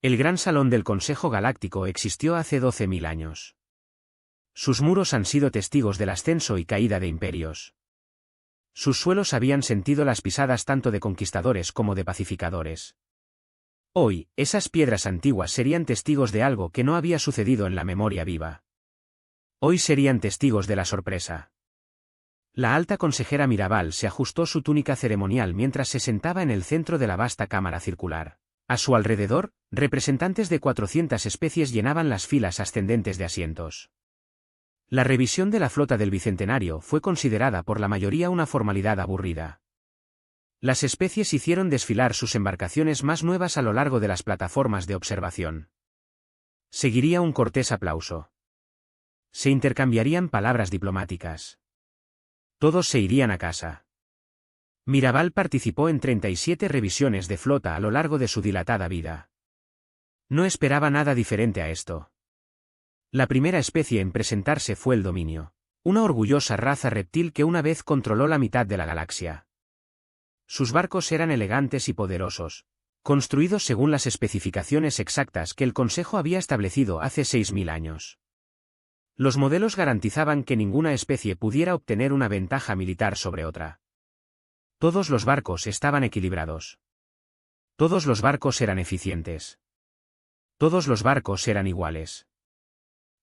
El Gran Salón del Consejo Galáctico existió hace 12.000 años. Sus muros han sido testigos del ascenso y caída de imperios. Sus suelos habían sentido las pisadas tanto de conquistadores como de pacificadores. Hoy, esas piedras antiguas serían testigos de algo que no había sucedido en la memoria viva. Hoy serían testigos de la sorpresa. La alta consejera Mirabal se ajustó su túnica ceremonial mientras se sentaba en el centro de la vasta cámara circular. A su alrededor, representantes de 400 especies llenaban las filas ascendentes de asientos. La revisión de la flota del Bicentenario fue considerada por la mayoría una formalidad aburrida. Las especies hicieron desfilar sus embarcaciones más nuevas a lo largo de las plataformas de observación. Seguiría un cortés aplauso. Se intercambiarían palabras diplomáticas. Todos se irían a casa. Mirabal participó en 37 revisiones de flota a lo largo de su dilatada vida. No esperaba nada diferente a esto. La primera especie en presentarse fue el Dominio, una orgullosa raza reptil que una vez controló la mitad de la galaxia. Sus barcos eran elegantes y poderosos, construidos según las especificaciones exactas que el Consejo había establecido hace 6.000 años. Los modelos garantizaban que ninguna especie pudiera obtener una ventaja militar sobre otra. Todos los barcos estaban equilibrados. Todos los barcos eran eficientes. Todos los barcos eran iguales.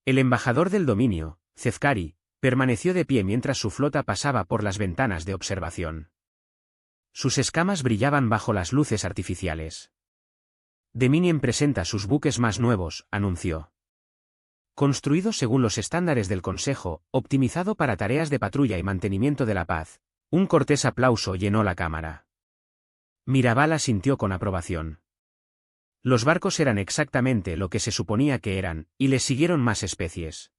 El embajador del Dominio, Cefcari, permaneció de pie mientras su flota pasaba por las ventanas de observación. Sus escamas brillaban bajo las luces artificiales. Dominion presenta sus buques más nuevos, anunció. Construido según los estándares del Consejo, optimizado para tareas de patrulla y mantenimiento de la paz. Un cortés aplauso llenó la cámara. Mirabal asintió con aprobación. Los barcos eran exactamente lo que se suponía que eran, y les siguieron más especies.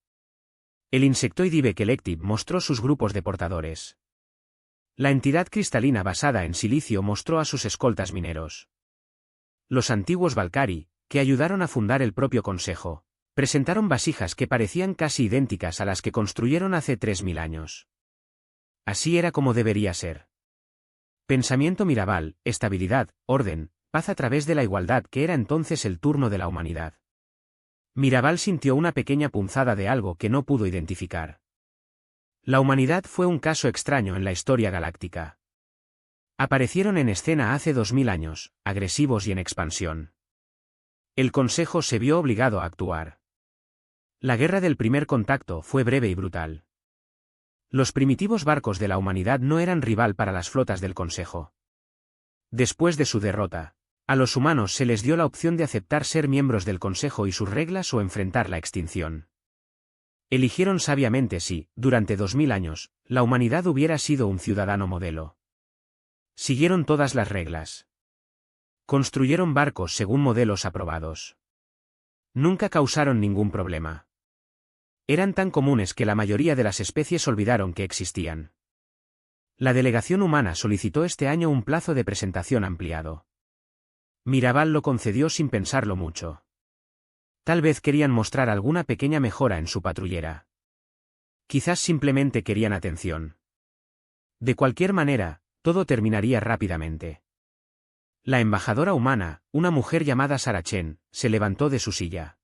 El Insectoid Collective mostró sus grupos de portadores. La entidad cristalina basada en silicio mostró a sus escoltas mineros. Los antiguos Valkyrie, que ayudaron a fundar el propio Consejo, presentaron vasijas que parecían casi idénticas a las que construyeron hace 3.000 años. Así era como debería ser. Pensamiento Mirabal, estabilidad, orden, paz a través de la igualdad que era entonces el turno de la humanidad. Mirabal sintió una pequeña punzada de algo que no pudo identificar. La humanidad fue un caso extraño en la historia galáctica. Aparecieron en escena hace 2.000 años, agresivos y en expansión. El Consejo se vio obligado a actuar. La guerra del primer contacto fue breve y brutal. Los primitivos barcos de la humanidad no eran rival para las flotas del Consejo. Después de su derrota, a los humanos se les dio la opción de aceptar ser miembros del Consejo y sus reglas o enfrentar la extinción. Eligieron sabiamente si, durante 2.000 años, la humanidad hubiera sido un ciudadano modelo. Siguieron todas las reglas. Construyeron barcos según modelos aprobados. Nunca causaron ningún problema. Eran tan comunes que la mayoría de las especies olvidaron que existían. La delegación humana solicitó este año un plazo de presentación ampliado. Mirabal lo concedió sin pensarlo mucho. Tal vez querían mostrar alguna pequeña mejora en su patrullera. Quizás simplemente querían atención. De cualquier manera, todo terminaría rápidamente. La embajadora humana, una mujer llamada Sarah Chen, se levantó de su silla.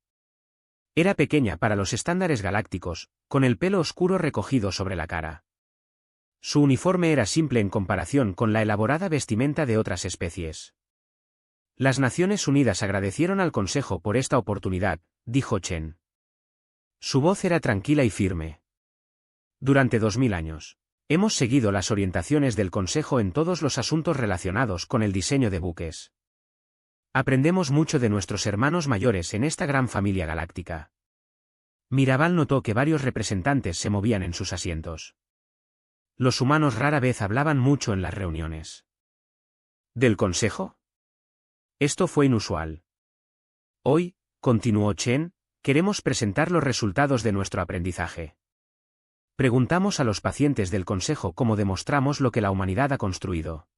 Era pequeña para los estándares galácticos, con el pelo oscuro recogido sobre la cara. Su uniforme era simple en comparación con la elaborada vestimenta de otras especies. Las Naciones Unidas agradecieron al Consejo por esta oportunidad, dijo Chen. Su voz era tranquila y firme. Durante 2.000 años, hemos seguido las orientaciones del Consejo en todos los asuntos relacionados con el diseño de buques. Aprendemos mucho de nuestros hermanos mayores en esta gran familia galáctica. Mirabal notó que varios representantes se movían en sus asientos. Los humanos rara vez hablaban mucho en las reuniones. ¿Del Consejo? Esto fue inusual. Hoy, continuó Chen, queremos presentar los resultados de nuestro aprendizaje. Preguntamos a los pacientes del Consejo cómo demostramos lo que la humanidad ha construido.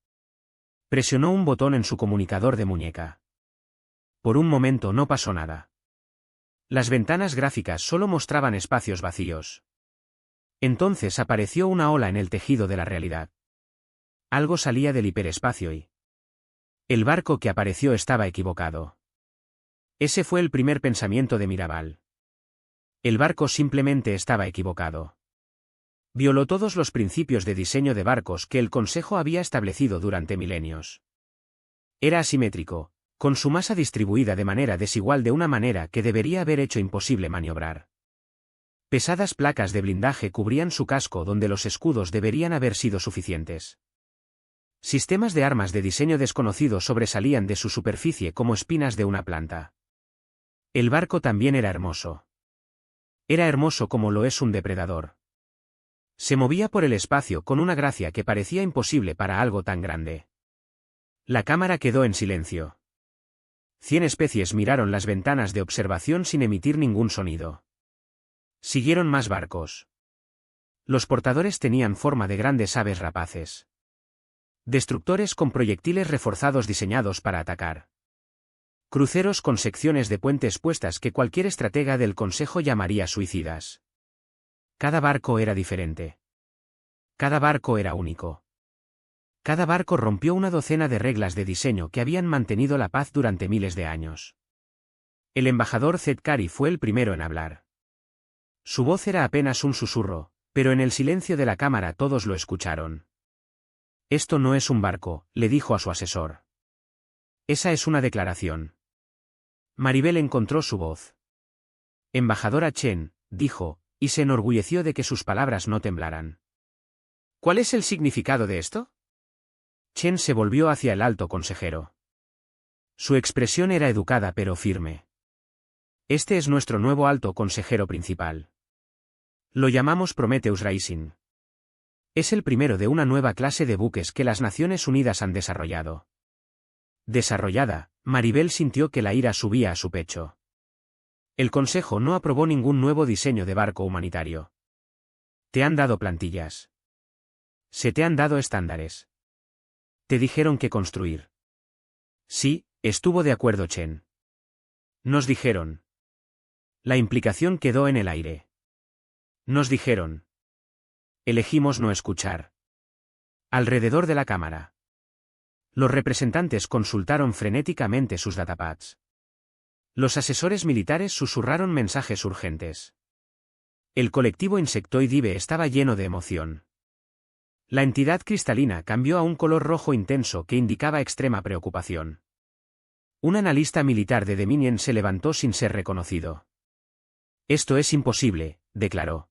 Presionó un botón en su comunicador de muñeca. Por un momento no pasó nada. Las ventanas gráficas solo mostraban espacios vacíos. Entonces apareció una ola en el tejido de la realidad. Algo salía del hiperespacio y... El barco que apareció estaba equivocado. Ese fue el primer pensamiento de Mirabal. El barco simplemente estaba equivocado. Violó todos los principios de diseño de barcos que el Consejo había establecido durante milenios. Era asimétrico, con su masa distribuida de manera desigual de una manera que debería haber hecho imposible maniobrar. Pesadas placas de blindaje cubrían su casco donde los escudos deberían haber sido suficientes. Sistemas de armas de diseño desconocido sobresalían de su superficie como espinas de una planta. El barco también era hermoso. Era hermoso como lo es un depredador. Se movía por el espacio con una gracia que parecía imposible para algo tan grande. La cámara quedó en silencio. 100 especies miraron las ventanas de observación sin emitir ningún sonido. Siguieron más barcos. Los portadores tenían forma de grandes aves rapaces. Destructores con proyectiles reforzados diseñados para atacar. Cruceros con secciones de puentes puestas que cualquier estratega del Consejo llamaría suicidas. Cada barco era diferente. Cada barco era único. Cada barco rompió una docena de reglas de diseño que habían mantenido la paz durante miles de años. El embajador Zedkari fue el primero en hablar. Su voz era apenas un susurro, pero en el silencio de la cámara todos lo escucharon. Esto no es un barco, le dijo a su asesor. Esa es una declaración. Maribel encontró su voz. Embajadora Chen, dijo, y se enorgulleció de que sus palabras no temblaran. ¿Cuál es el significado de esto? Chen se volvió hacia el alto consejero. Su expresión era educada pero firme. Este es nuestro nuevo alto consejero principal. Lo llamamos Prometheus Rising. Es el primero de una nueva clase de buques que las Naciones Unidas han desarrollado. Desarrollada, Maribel sintió que la ira subía a su pecho. El Consejo no aprobó ningún nuevo diseño de barco humanitario. Te han dado plantillas. Se te han dado estándares. Te dijeron qué construir. Sí, estuvo de acuerdo Chen. Nos dijeron. La implicación quedó en el aire. Nos dijeron. Elegimos no escuchar. Alrededor de la cámara. Los representantes consultaron frenéticamente sus datapads. Los asesores militares susurraron mensajes urgentes. El colectivo insectoide estaba lleno de emoción. La entidad cristalina cambió a un color rojo intenso que indicaba extrema preocupación. Un analista militar de Dominion se levantó sin ser reconocido. Esto es imposible, declaró.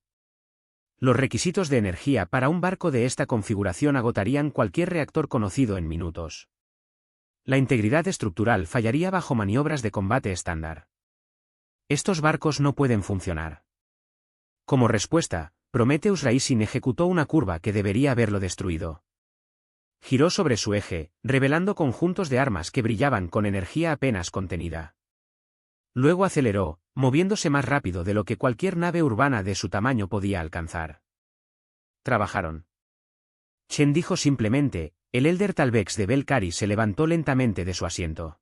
Los requisitos de energía para un barco de esta configuración agotarían cualquier reactor conocido en minutos. La integridad estructural fallaría bajo maniobras de combate estándar. Estos barcos no pueden funcionar. Como respuesta, Prometheus Rising ejecutó una curva que debería haberlo destruido. Giró sobre su eje, revelando conjuntos de armas que brillaban con energía apenas contenida. Luego aceleró, moviéndose más rápido de lo que cualquier nave urbana de su tamaño podía alcanzar. Trabajaron. Chen dijo simplemente, el Elder Talvex de Belcari se levantó lentamente de su asiento.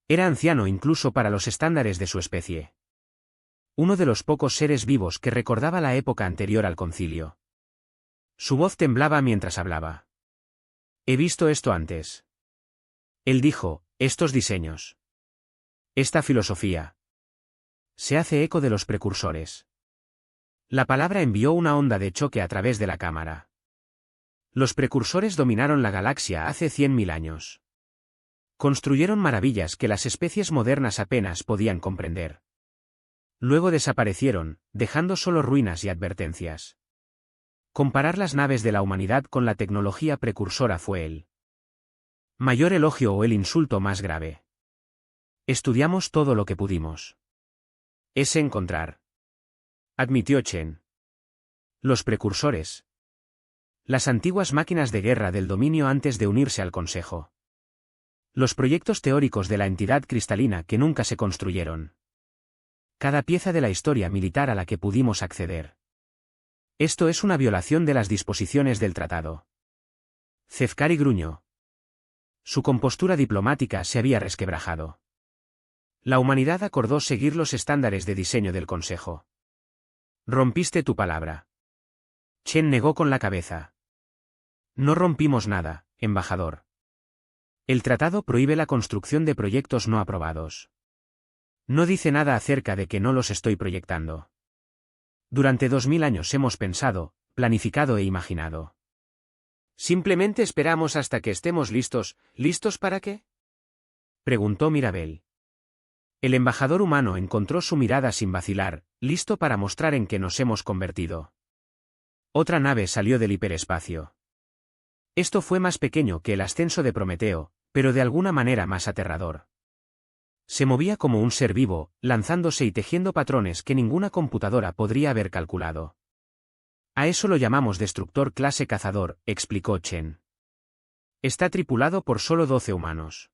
Era anciano incluso para los estándares de su especie. Uno de los pocos seres vivos que recordaba la época anterior al concilio. Su voz temblaba mientras hablaba. He visto esto antes. Él dijo, estos diseños. Esta filosofía. Se hace eco de los precursores. La palabra envió una onda de choque a través de la cámara. Los precursores dominaron la galaxia hace 100.000 años. Construyeron maravillas que las especies modernas apenas podían comprender. Luego desaparecieron, dejando solo ruinas y advertencias. Comparar las naves de la humanidad con la tecnología precursora fue el mayor elogio o el insulto más grave. Estudiamos todo lo que pudimos. Es encontrar. Admitió Chen. Los precursores. Las antiguas máquinas de guerra del dominio antes de unirse al Consejo. Los proyectos teóricos de la entidad cristalina que nunca se construyeron. Cada pieza de la historia militar a la que pudimos acceder. Esto es una violación de las disposiciones del tratado. Zedkari gruñó. Su compostura diplomática se había resquebrajado. La humanidad acordó seguir los estándares de diseño del Consejo. Rompiste tu palabra. Chen negó con la cabeza. No rompimos nada, embajador. El tratado prohíbe la construcción de proyectos no aprobados. No dice nada acerca de que no los estoy proyectando. Durante 2000 años hemos pensado, planificado e imaginado. ¿Simplemente esperamos hasta que estemos listos? ¿Listos para qué?, preguntó Mirabel. El embajador humano encontró su mirada sin vacilar, listo para mostrar en qué nos hemos convertido. Otra nave salió del hiperespacio. Esto fue más pequeño que el ascenso de Prometeo, pero de alguna manera más aterrador. Se movía como un ser vivo, lanzándose y tejiendo patrones que ninguna computadora podría haber calculado. A eso lo llamamos destructor clase cazador, explicó Chen. Está tripulado por solo 12 humanos.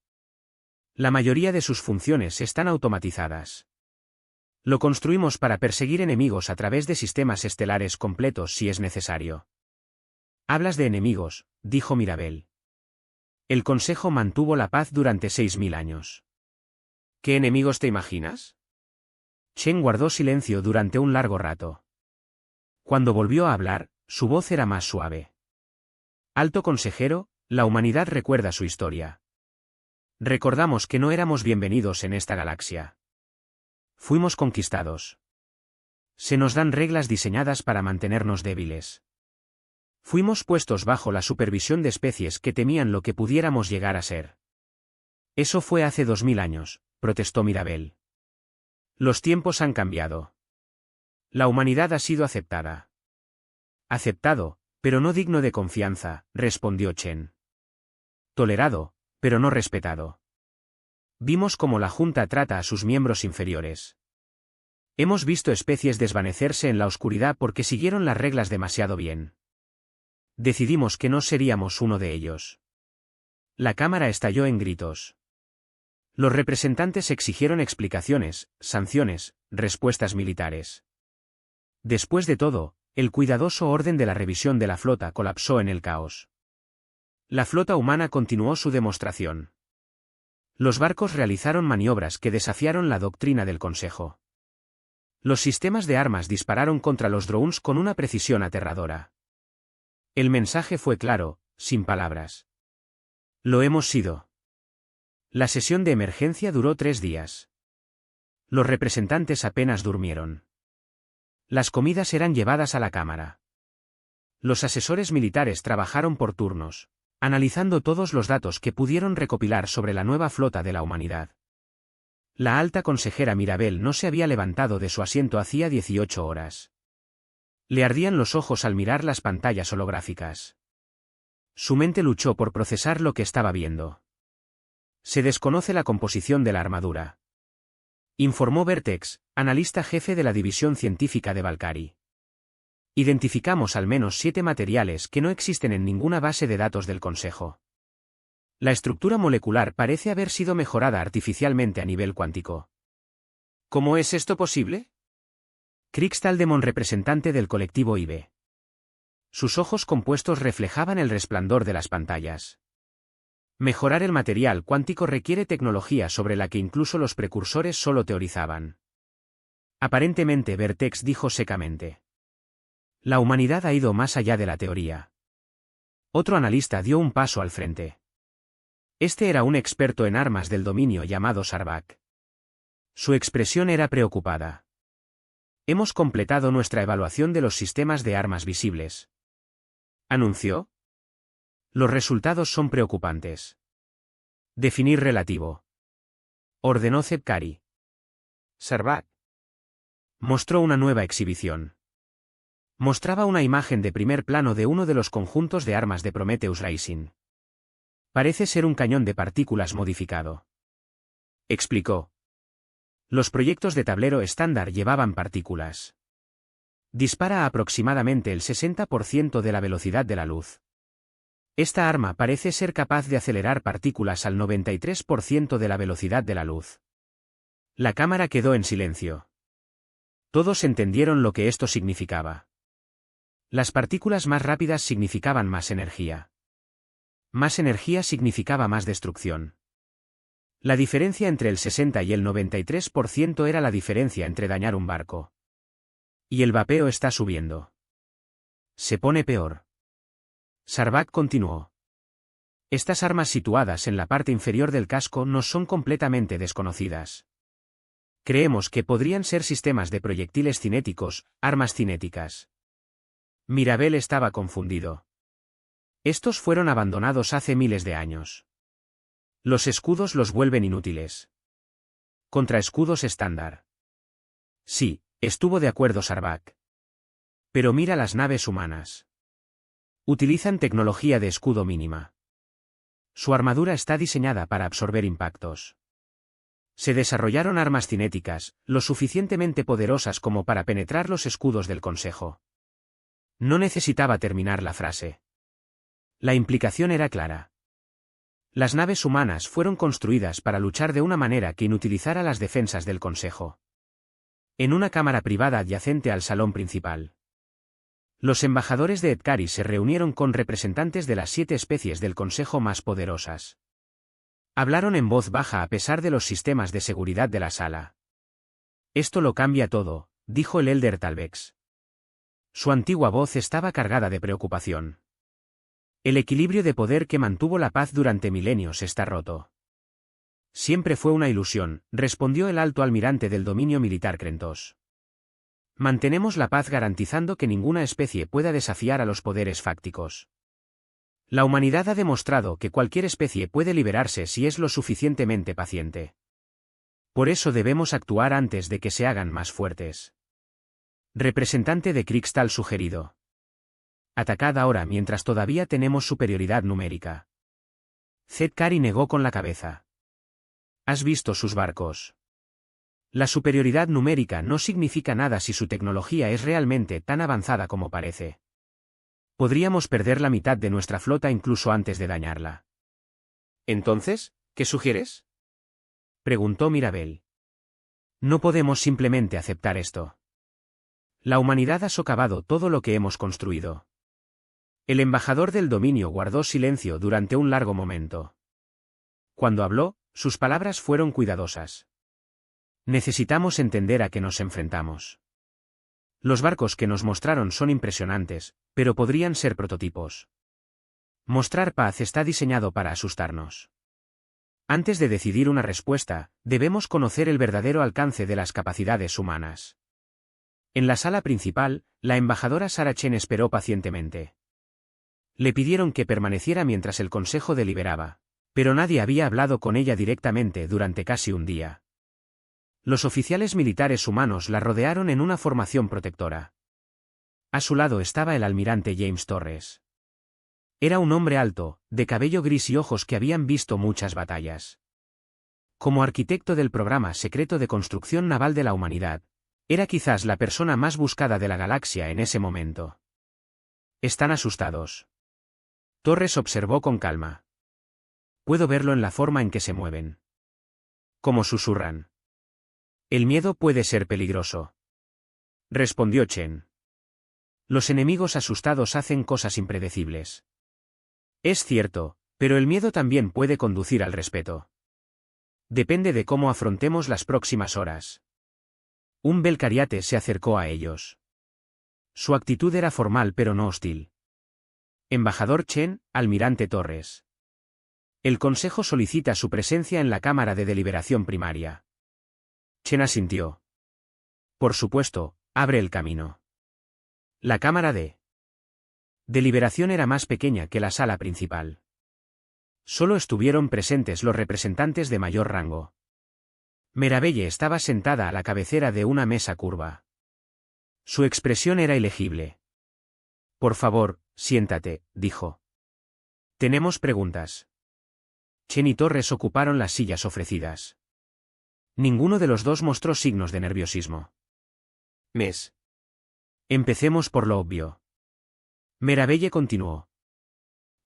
La mayoría de sus funciones están automatizadas. Lo construimos para perseguir enemigos a través de sistemas estelares completos si es necesario. Hablas de enemigos, dijo Mirabel. El Consejo mantuvo la paz durante 6000 años. ¿Qué enemigos te imaginas? Chen guardó silencio durante un largo rato. Cuando volvió a hablar, su voz era más suave. Alto consejero, la humanidad recuerda su historia. Recordamos que no éramos bienvenidos en esta galaxia. Fuimos conquistados. Se nos dan reglas diseñadas para mantenernos débiles. Fuimos puestos bajo la supervisión de especies que temían lo que pudiéramos llegar a ser. Eso fue hace 2000 años, protestó Mirabel. Los tiempos han cambiado. La humanidad ha sido aceptada. Aceptado, pero no digno de confianza, respondió Chen. Tolerado, pero no respetado. Vimos cómo la Junta trata a sus miembros inferiores. Hemos visto especies desvanecerse en la oscuridad porque siguieron las reglas demasiado bien. Decidimos que no seríamos uno de ellos. La cámara estalló en gritos. Los representantes exigieron explicaciones, sanciones, respuestas militares. Después de todo, el cuidadoso orden de la revisión de la flota colapsó en el caos. La flota humana continuó su demostración. Los barcos realizaron maniobras que desafiaron la doctrina del Consejo. Los sistemas de armas dispararon contra los drones con una precisión aterradora. El mensaje fue claro, sin palabras. Lo hemos sido. La sesión de emergencia duró 3 días. Los representantes apenas durmieron. Las comidas eran llevadas a la cámara. Los asesores militares trabajaron por turnos, analizando todos los datos que pudieron recopilar sobre la nueva flota de la humanidad. La alta consejera Mirabel no se había levantado de su asiento hacía 18 horas. Le ardían los ojos al mirar las pantallas holográficas. Su mente luchó por procesar lo que estaba viendo. Se desconoce la composición de la armadura, informó Vertex, analista jefe de la división científica de Valkyrie. Identificamos al menos 7 materiales que no existen en ninguna base de datos del Consejo. La estructura molecular parece haber sido mejorada artificialmente a nivel cuántico. ¿Cómo es esto posible? Krixtaldemon, representante del colectivo IB. Sus ojos compuestos reflejaban el resplandor de las pantallas. Mejorar el material cuántico requiere tecnología sobre la que incluso los precursores solo teorizaban. Aparentemente, Vertex dijo secamente. La humanidad ha ido más allá de la teoría. Otro analista dio un paso al frente. Este era un experto en armas del dominio llamado Sarbak. Su expresión era preocupada. Hemos completado nuestra evaluación de los sistemas de armas visibles, anunció. Los resultados son preocupantes. Definir relativo, ordenó Zebkari. Sarbak mostró una nueva exhibición. Mostraba una imagen de primer plano de uno de los conjuntos de armas de Prometheus Rising. Parece ser un cañón de partículas modificado, explicó. Los proyectos de tablero estándar llevaban partículas. Dispara a aproximadamente el 60% de la velocidad de la luz. Esta arma parece ser capaz de acelerar partículas al 93% de la velocidad de la luz. La cámara quedó en silencio. Todos entendieron lo que esto significaba. Las partículas más rápidas significaban más energía. Más energía significaba más destrucción. La diferencia entre el 60 y el 93% era la diferencia entre dañar un barco. Y el vapeo está subiendo. Se pone peor. Sarbak continuó. Estas armas situadas en la parte inferior del casco no son completamente desconocidas. Creemos que podrían ser sistemas de proyectiles cinéticos, armas cinéticas. Mirabel estaba confundido. Estos fueron abandonados hace miles de años. Los escudos los vuelven inútiles. Contraescudos estándar. Sí, estuvo de acuerdo Sarbak. Pero mira las naves humanas. Utilizan tecnología de escudo mínima. Su armadura está diseñada para absorber impactos. Se desarrollaron armas cinéticas, lo suficientemente poderosas como para penetrar los escudos del Consejo. No necesitaba terminar la frase. La implicación era clara. Las naves humanas fueron construidas para luchar de una manera que inutilizara las defensas del Consejo. En una cámara privada adyacente al salón principal. Los embajadores de Edkari se reunieron con representantes de las 7 especies del Consejo más poderosas. Hablaron en voz baja a pesar de los sistemas de seguridad de la sala. Esto lo cambia todo, dijo el Elder Talvex. Su antigua voz estaba cargada de preocupación. El equilibrio de poder que mantuvo la paz durante milenios está roto. Siempre fue una ilusión, respondió el alto almirante del dominio militar Krentos. Mantenemos la paz garantizando que ninguna especie pueda desafiar a los poderes fácticos. La humanidad ha demostrado que cualquier especie puede liberarse si es lo suficientemente paciente. Por eso debemos actuar antes de que se hagan más fuertes. Representante de Krikstal sugerido. Atacad ahora mientras todavía tenemos superioridad numérica. Zedkari negó con la cabeza. ¿Has visto sus barcos? La superioridad numérica no significa nada si su tecnología es realmente tan avanzada como parece. Podríamos perder la mitad de nuestra flota incluso antes de dañarla. Entonces, ¿qué sugieres? Preguntó Mirabel. No podemos simplemente aceptar esto. La humanidad ha socavado todo lo que hemos construido. El embajador del dominio guardó silencio durante un largo momento. Cuando habló, sus palabras fueron cuidadosas. Necesitamos entender a qué nos enfrentamos. Los barcos que nos mostraron son impresionantes, pero podrían ser prototipos. Mostrar paz está diseñado para asustarnos. Antes de decidir una respuesta, debemos conocer el verdadero alcance de las capacidades humanas. En la sala principal, la embajadora Sarah Chen esperó pacientemente. Le pidieron que permaneciera mientras el consejo deliberaba, pero nadie había hablado con ella directamente durante casi un día. Los oficiales militares humanos la rodearon en una formación protectora. A su lado estaba el almirante James Torres. Era un hombre alto, de cabello gris y ojos que habían visto muchas batallas. Como arquitecto del programa secreto de construcción naval de la humanidad, era quizás la persona más buscada de la galaxia en ese momento. Están asustados. Torres observó con calma. Puedo verlo en la forma en que se mueven. Como susurran. El miedo puede ser peligroso. Respondió Chen. Los enemigos asustados hacen cosas impredecibles. Es cierto, pero el miedo también puede conducir al respeto. Depende de cómo afrontemos las próximas horas. Un Belcariate se acercó a ellos. Su actitud era formal pero no hostil. Embajador Chen, almirante Torres. El Consejo solicita su presencia en la Cámara de Deliberación Primaria. Chen asintió. Por supuesto, abre el camino. La Cámara de Deliberación era más pequeña que la sala principal. Solo estuvieron presentes los representantes de mayor rango. Mirabelle estaba sentada a la cabecera de una mesa curva. Su expresión era ilegible. Por favor, siéntate, dijo. Tenemos preguntas. Chen y Torres ocuparon las sillas ofrecidas. Ninguno de los dos mostró signos de nerviosismo. Empecemos por lo obvio. Mirabelle continuó.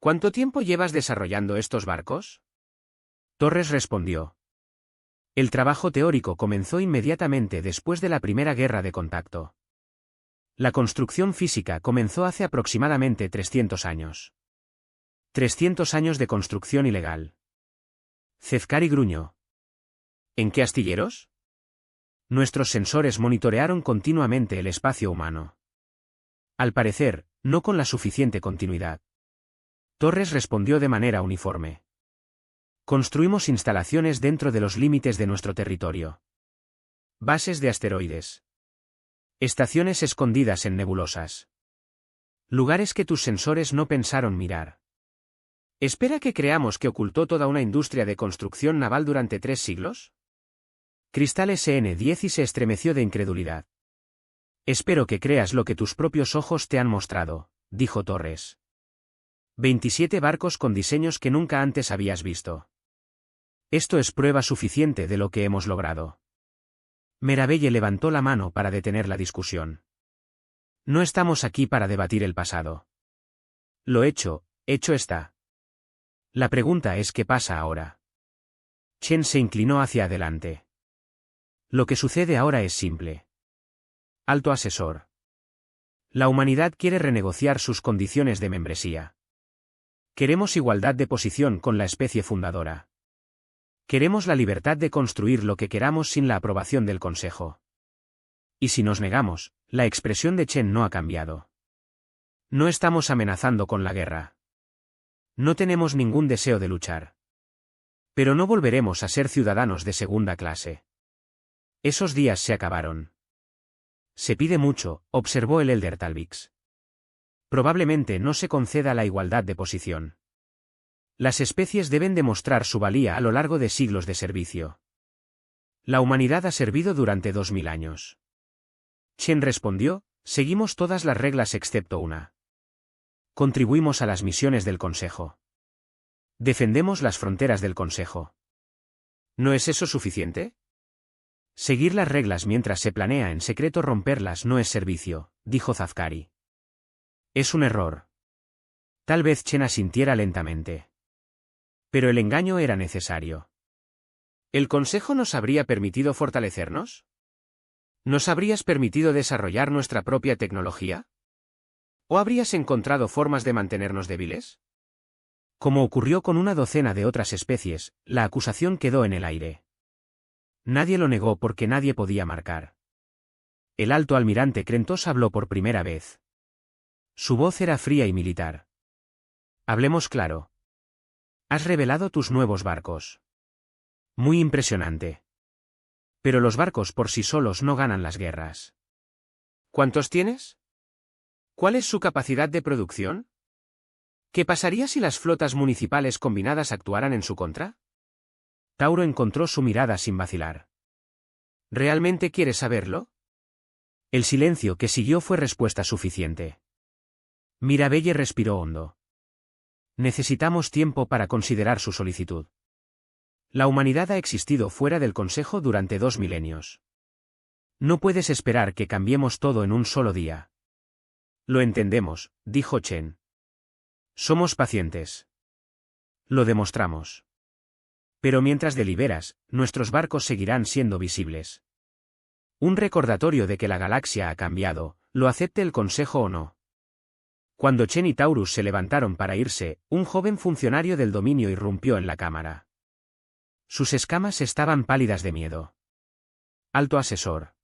¿Cuánto tiempo llevas desarrollando estos barcos? Torres respondió. El trabajo teórico comenzó inmediatamente después de la primera guerra de contacto. La construcción física comenzó hace aproximadamente 300 años. 300 años de construcción ilegal. Zedkari gruñó. ¿En qué astilleros? Nuestros sensores monitorearon continuamente el espacio humano. Al parecer, no con la suficiente continuidad. Torres respondió de manera uniforme. Construimos instalaciones dentro de los límites de nuestro territorio. Bases de asteroides. Estaciones escondidas en nebulosas. Lugares que tus sensores no pensaron mirar. ¿Espera que creamos que ocultó toda una industria de construcción naval durante 3 siglos? Cristal SN10 y se estremeció de incredulidad. Espero que creas lo que tus propios ojos te han mostrado, dijo Torres. 27 barcos con diseños que nunca antes habías visto. Esto es prueba suficiente de lo que hemos logrado. Mirabelle levantó la mano para detener la discusión. No estamos aquí para debatir el pasado. Lo hecho está. La pregunta es ¿qué pasa ahora? Chen se inclinó hacia adelante. Lo que sucede ahora es simple. Alto asesor. La humanidad quiere renegociar sus condiciones de membresía. Queremos igualdad de posición con la especie fundadora. Queremos la libertad de construir lo que queramos sin la aprobación del Consejo. Y si nos negamos, la expresión de Chen no ha cambiado. No estamos amenazando con la guerra. No tenemos ningún deseo de luchar. Pero no volveremos a ser ciudadanos de segunda clase. Esos días se acabaron. Se pide mucho, observó el Elder Talvix. Probablemente no se conceda la igualdad de posición. Las especies deben demostrar su valía a lo largo de siglos de servicio. La humanidad ha servido durante 2000 años. Chen respondió, seguimos todas las reglas excepto una. Contribuimos a las misiones del Consejo. Defendemos las fronteras del Consejo. ¿No es eso suficiente? Seguir las reglas mientras se planea en secreto romperlas no es servicio, dijo Zafkari. Es un error. Tal vez Chen asintiera lentamente. Pero el engaño era necesario. ¿El Consejo nos habría permitido fortalecernos? ¿Nos habrías permitido desarrollar nuestra propia tecnología? ¿O habrías encontrado formas de mantenernos débiles? Como ocurrió con una docena de otras especies, la acusación quedó en el aire. Nadie lo negó porque nadie podía marcar. El alto almirante Krentos habló por primera vez. Su voz era fría y militar. Hablemos claro. Has revelado tus nuevos barcos. Muy impresionante. Pero los barcos por sí solos no ganan las guerras. ¿Cuántos tienes? ¿Cuál es su capacidad de producción? ¿Qué pasaría si las flotas municipales combinadas actuaran en su contra? Tauro encontró su mirada sin vacilar. ¿Realmente quieres saberlo? El silencio que siguió fue respuesta suficiente. Mirabelle respiró hondo. Necesitamos tiempo para considerar su solicitud. La humanidad ha existido fuera del Consejo durante 2 milenios. No puedes esperar que cambiemos todo en un solo día. Lo entendemos, dijo Chen. Somos pacientes. Lo demostramos. Pero mientras deliberas, nuestros barcos seguirán siendo visibles. Un recordatorio de que la galaxia ha cambiado, lo acepte el Consejo o no. Cuando Chen y Taurus se levantaron para irse, un joven funcionario del dominio irrumpió en la cámara. Sus escamas estaban pálidas de miedo. Alto asesor.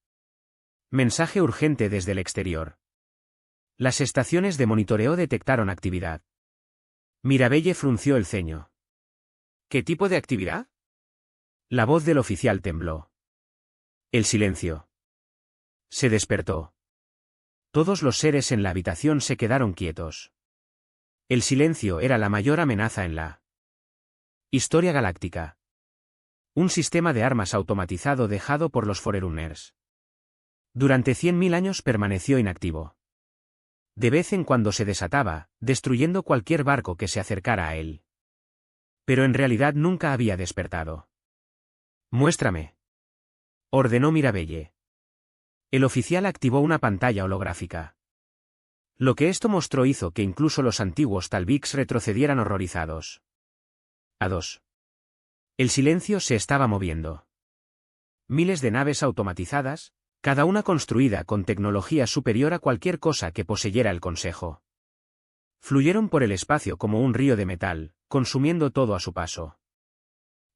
Mensaje urgente desde el exterior. Las estaciones de monitoreo detectaron actividad. Mirabelle frunció el ceño. ¿Qué tipo de actividad? La voz del oficial tembló. El silencio. Se despertó. Todos los seres en la habitación se quedaron quietos. El silencio era la mayor amenaza en la historia galáctica. Un sistema de armas automatizado dejado por los Forerunners. Durante 100.000 años permaneció inactivo. De vez en cuando se desataba, destruyendo cualquier barco que se acercara a él. Pero en realidad nunca había despertado. Muéstrame. Ordenó Mirabelle. El oficial activó una pantalla holográfica. Lo que esto mostró hizo que incluso los antiguos Talvix retrocedieran horrorizados. A2. El silencio se estaba moviendo. Miles de naves automatizadas, cada una construida con tecnología superior a cualquier cosa que poseyera el Consejo. Fluyeron por el espacio como un río de metal, consumiendo todo a su paso.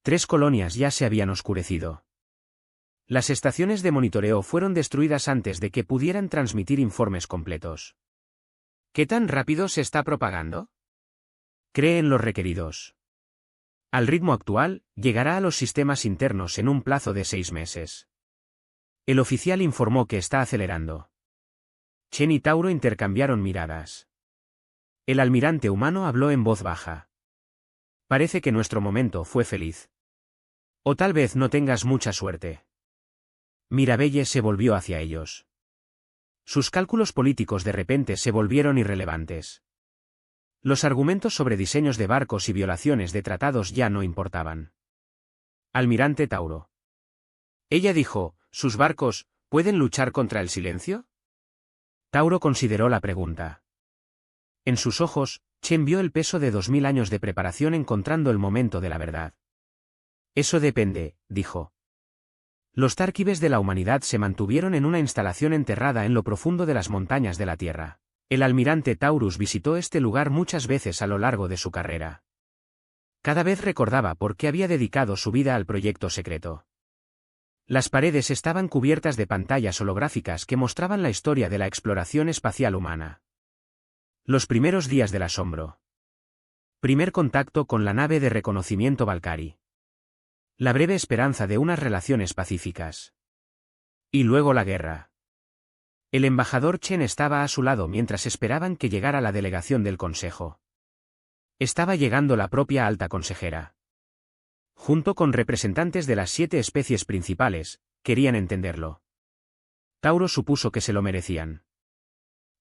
3 colonias ya se habían oscurecido. Las estaciones de monitoreo fueron destruidas antes de que pudieran transmitir informes completos. ¿Qué tan rápido se está propagando? Creen los requeridos. Al ritmo actual, llegará a los sistemas internos en un plazo de 6 meses. El oficial informó que está acelerando. Chen y Tauro intercambiaron miradas. El almirante humano habló en voz baja. Parece que nuestro momento fue feliz. O tal vez no tengas mucha suerte. Mirabelle se volvió hacia ellos. Sus cálculos políticos de repente se volvieron irrelevantes. Los argumentos sobre diseños de barcos y violaciones de tratados ya no importaban. Almirante Tauro. Ella dijo, ¿sus barcos pueden luchar contra el silencio? Tauro consideró la pregunta. En sus ojos, Chen vio el peso de 2000 años de preparación encontrando el momento de la verdad. Eso depende, dijo. Los Tárquibes de la humanidad se mantuvieron en una instalación enterrada en lo profundo de las montañas de la Tierra. El almirante Taurus visitó este lugar muchas veces a lo largo de su carrera. Cada vez recordaba por qué había dedicado su vida al proyecto secreto. Las paredes estaban cubiertas de pantallas holográficas que mostraban la historia de la exploración espacial humana. Los primeros días del asombro. Primer contacto con la nave de reconocimiento Valkyrie. La breve esperanza de unas relaciones pacíficas. Y luego la guerra. El embajador Chen estaba a su lado mientras esperaban que llegara la delegación del Consejo. Estaba llegando la propia alta consejera. Junto con representantes de las 7 especies principales, querían entenderlo. Tauro supuso que se lo merecían.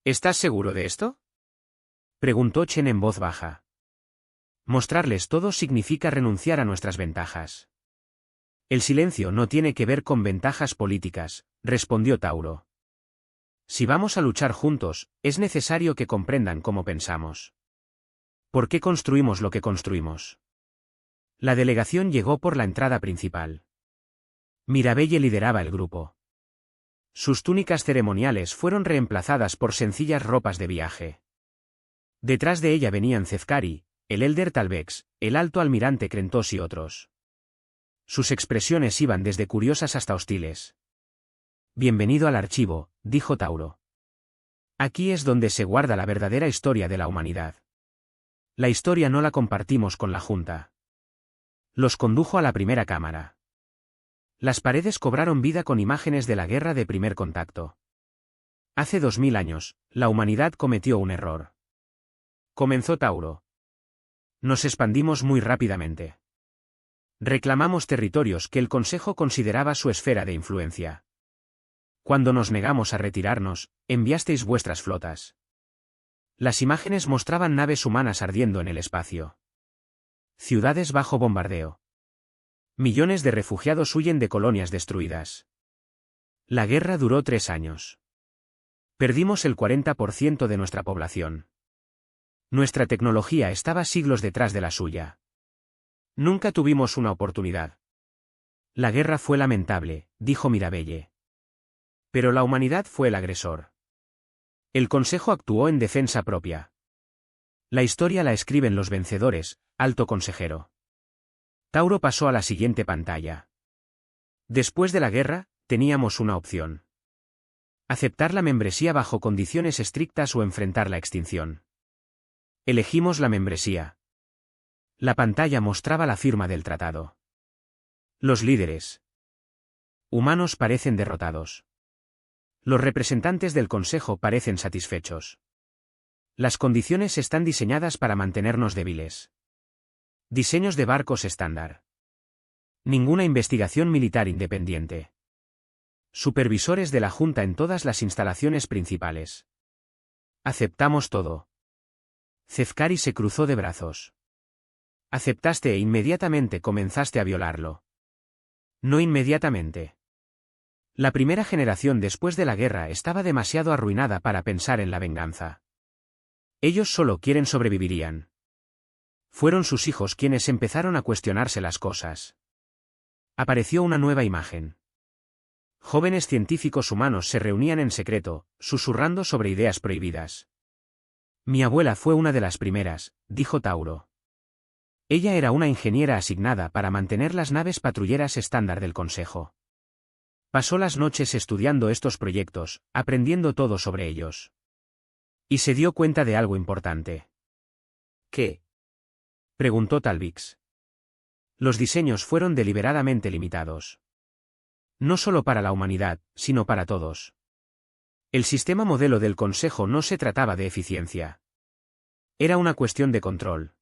¿Estás seguro de esto?, preguntó Chen en voz baja. Mostrarles todo significa renunciar a nuestras ventajas. El silencio no tiene que ver con ventajas políticas, respondió Tauro. Si vamos a luchar juntos, es necesario que comprendan cómo pensamos. ¿Por qué construimos lo que construimos? La delegación llegó por la entrada principal. Mirabelle lideraba el grupo. Sus túnicas ceremoniales fueron reemplazadas por sencillas ropas de viaje. Detrás de ella venían Cefcari, el Elder Talvex, el alto almirante Krentos y otros. Sus expresiones iban desde curiosas hasta hostiles. Bienvenido al archivo, dijo Tauro. Aquí es donde se guarda la verdadera historia de la humanidad. La historia no la compartimos con la Junta. Los condujo a la primera cámara. Las paredes cobraron vida con imágenes de la guerra de primer contacto. Hace 2000 años, la humanidad cometió un error. Comenzó Tauro. Nos expandimos muy rápidamente. Reclamamos territorios que el Consejo consideraba su esfera de influencia. Cuando nos negamos a retirarnos, enviasteis vuestras flotas. Las imágenes mostraban naves humanas ardiendo en el espacio. Ciudades bajo bombardeo. Millones de refugiados huyen de colonias destruidas. La guerra duró 3 años. Perdimos el 40% de nuestra población. Nuestra tecnología estaba siglos detrás de la suya. Nunca tuvimos una oportunidad. La guerra fue lamentable, dijo Mirabelle. Pero la humanidad fue el agresor. El Consejo actuó en defensa propia. La historia la escriben los vencedores, alto consejero. Tauro pasó a la siguiente pantalla. Después de la guerra, teníamos una opción. Aceptar la membresía bajo condiciones estrictas o enfrentar la extinción. Elegimos la membresía. La pantalla mostraba la firma del tratado. Los líderes humanos parecen derrotados. Los representantes del Consejo parecen satisfechos. Las condiciones están diseñadas para mantenernos débiles. Diseños de barcos estándar. Ninguna investigación militar independiente. Supervisores de la Junta en todas las instalaciones principales. Aceptamos todo. Cefcari se cruzó de brazos. Aceptaste e inmediatamente comenzaste a violarlo. No inmediatamente. La primera generación después de la guerra estaba demasiado arruinada para pensar en la venganza. Ellos solo quieren sobrevivirían. Fueron sus hijos quienes empezaron a cuestionarse las cosas. Apareció una nueva imagen. Jóvenes científicos humanos se reunían en secreto, susurrando sobre ideas prohibidas. Mi abuela fue una de las primeras, dijo Tauro. Ella era una ingeniera asignada para mantener las naves patrulleras estándar del Consejo. Pasó las noches estudiando estos proyectos, aprendiendo todo sobre ellos. Y se dio cuenta de algo importante. ¿Qué?, preguntó Talvix. Los diseños fueron deliberadamente limitados. No solo para la humanidad, sino para todos. El sistema modelo del Consejo no se trataba de eficiencia. Era una cuestión de control.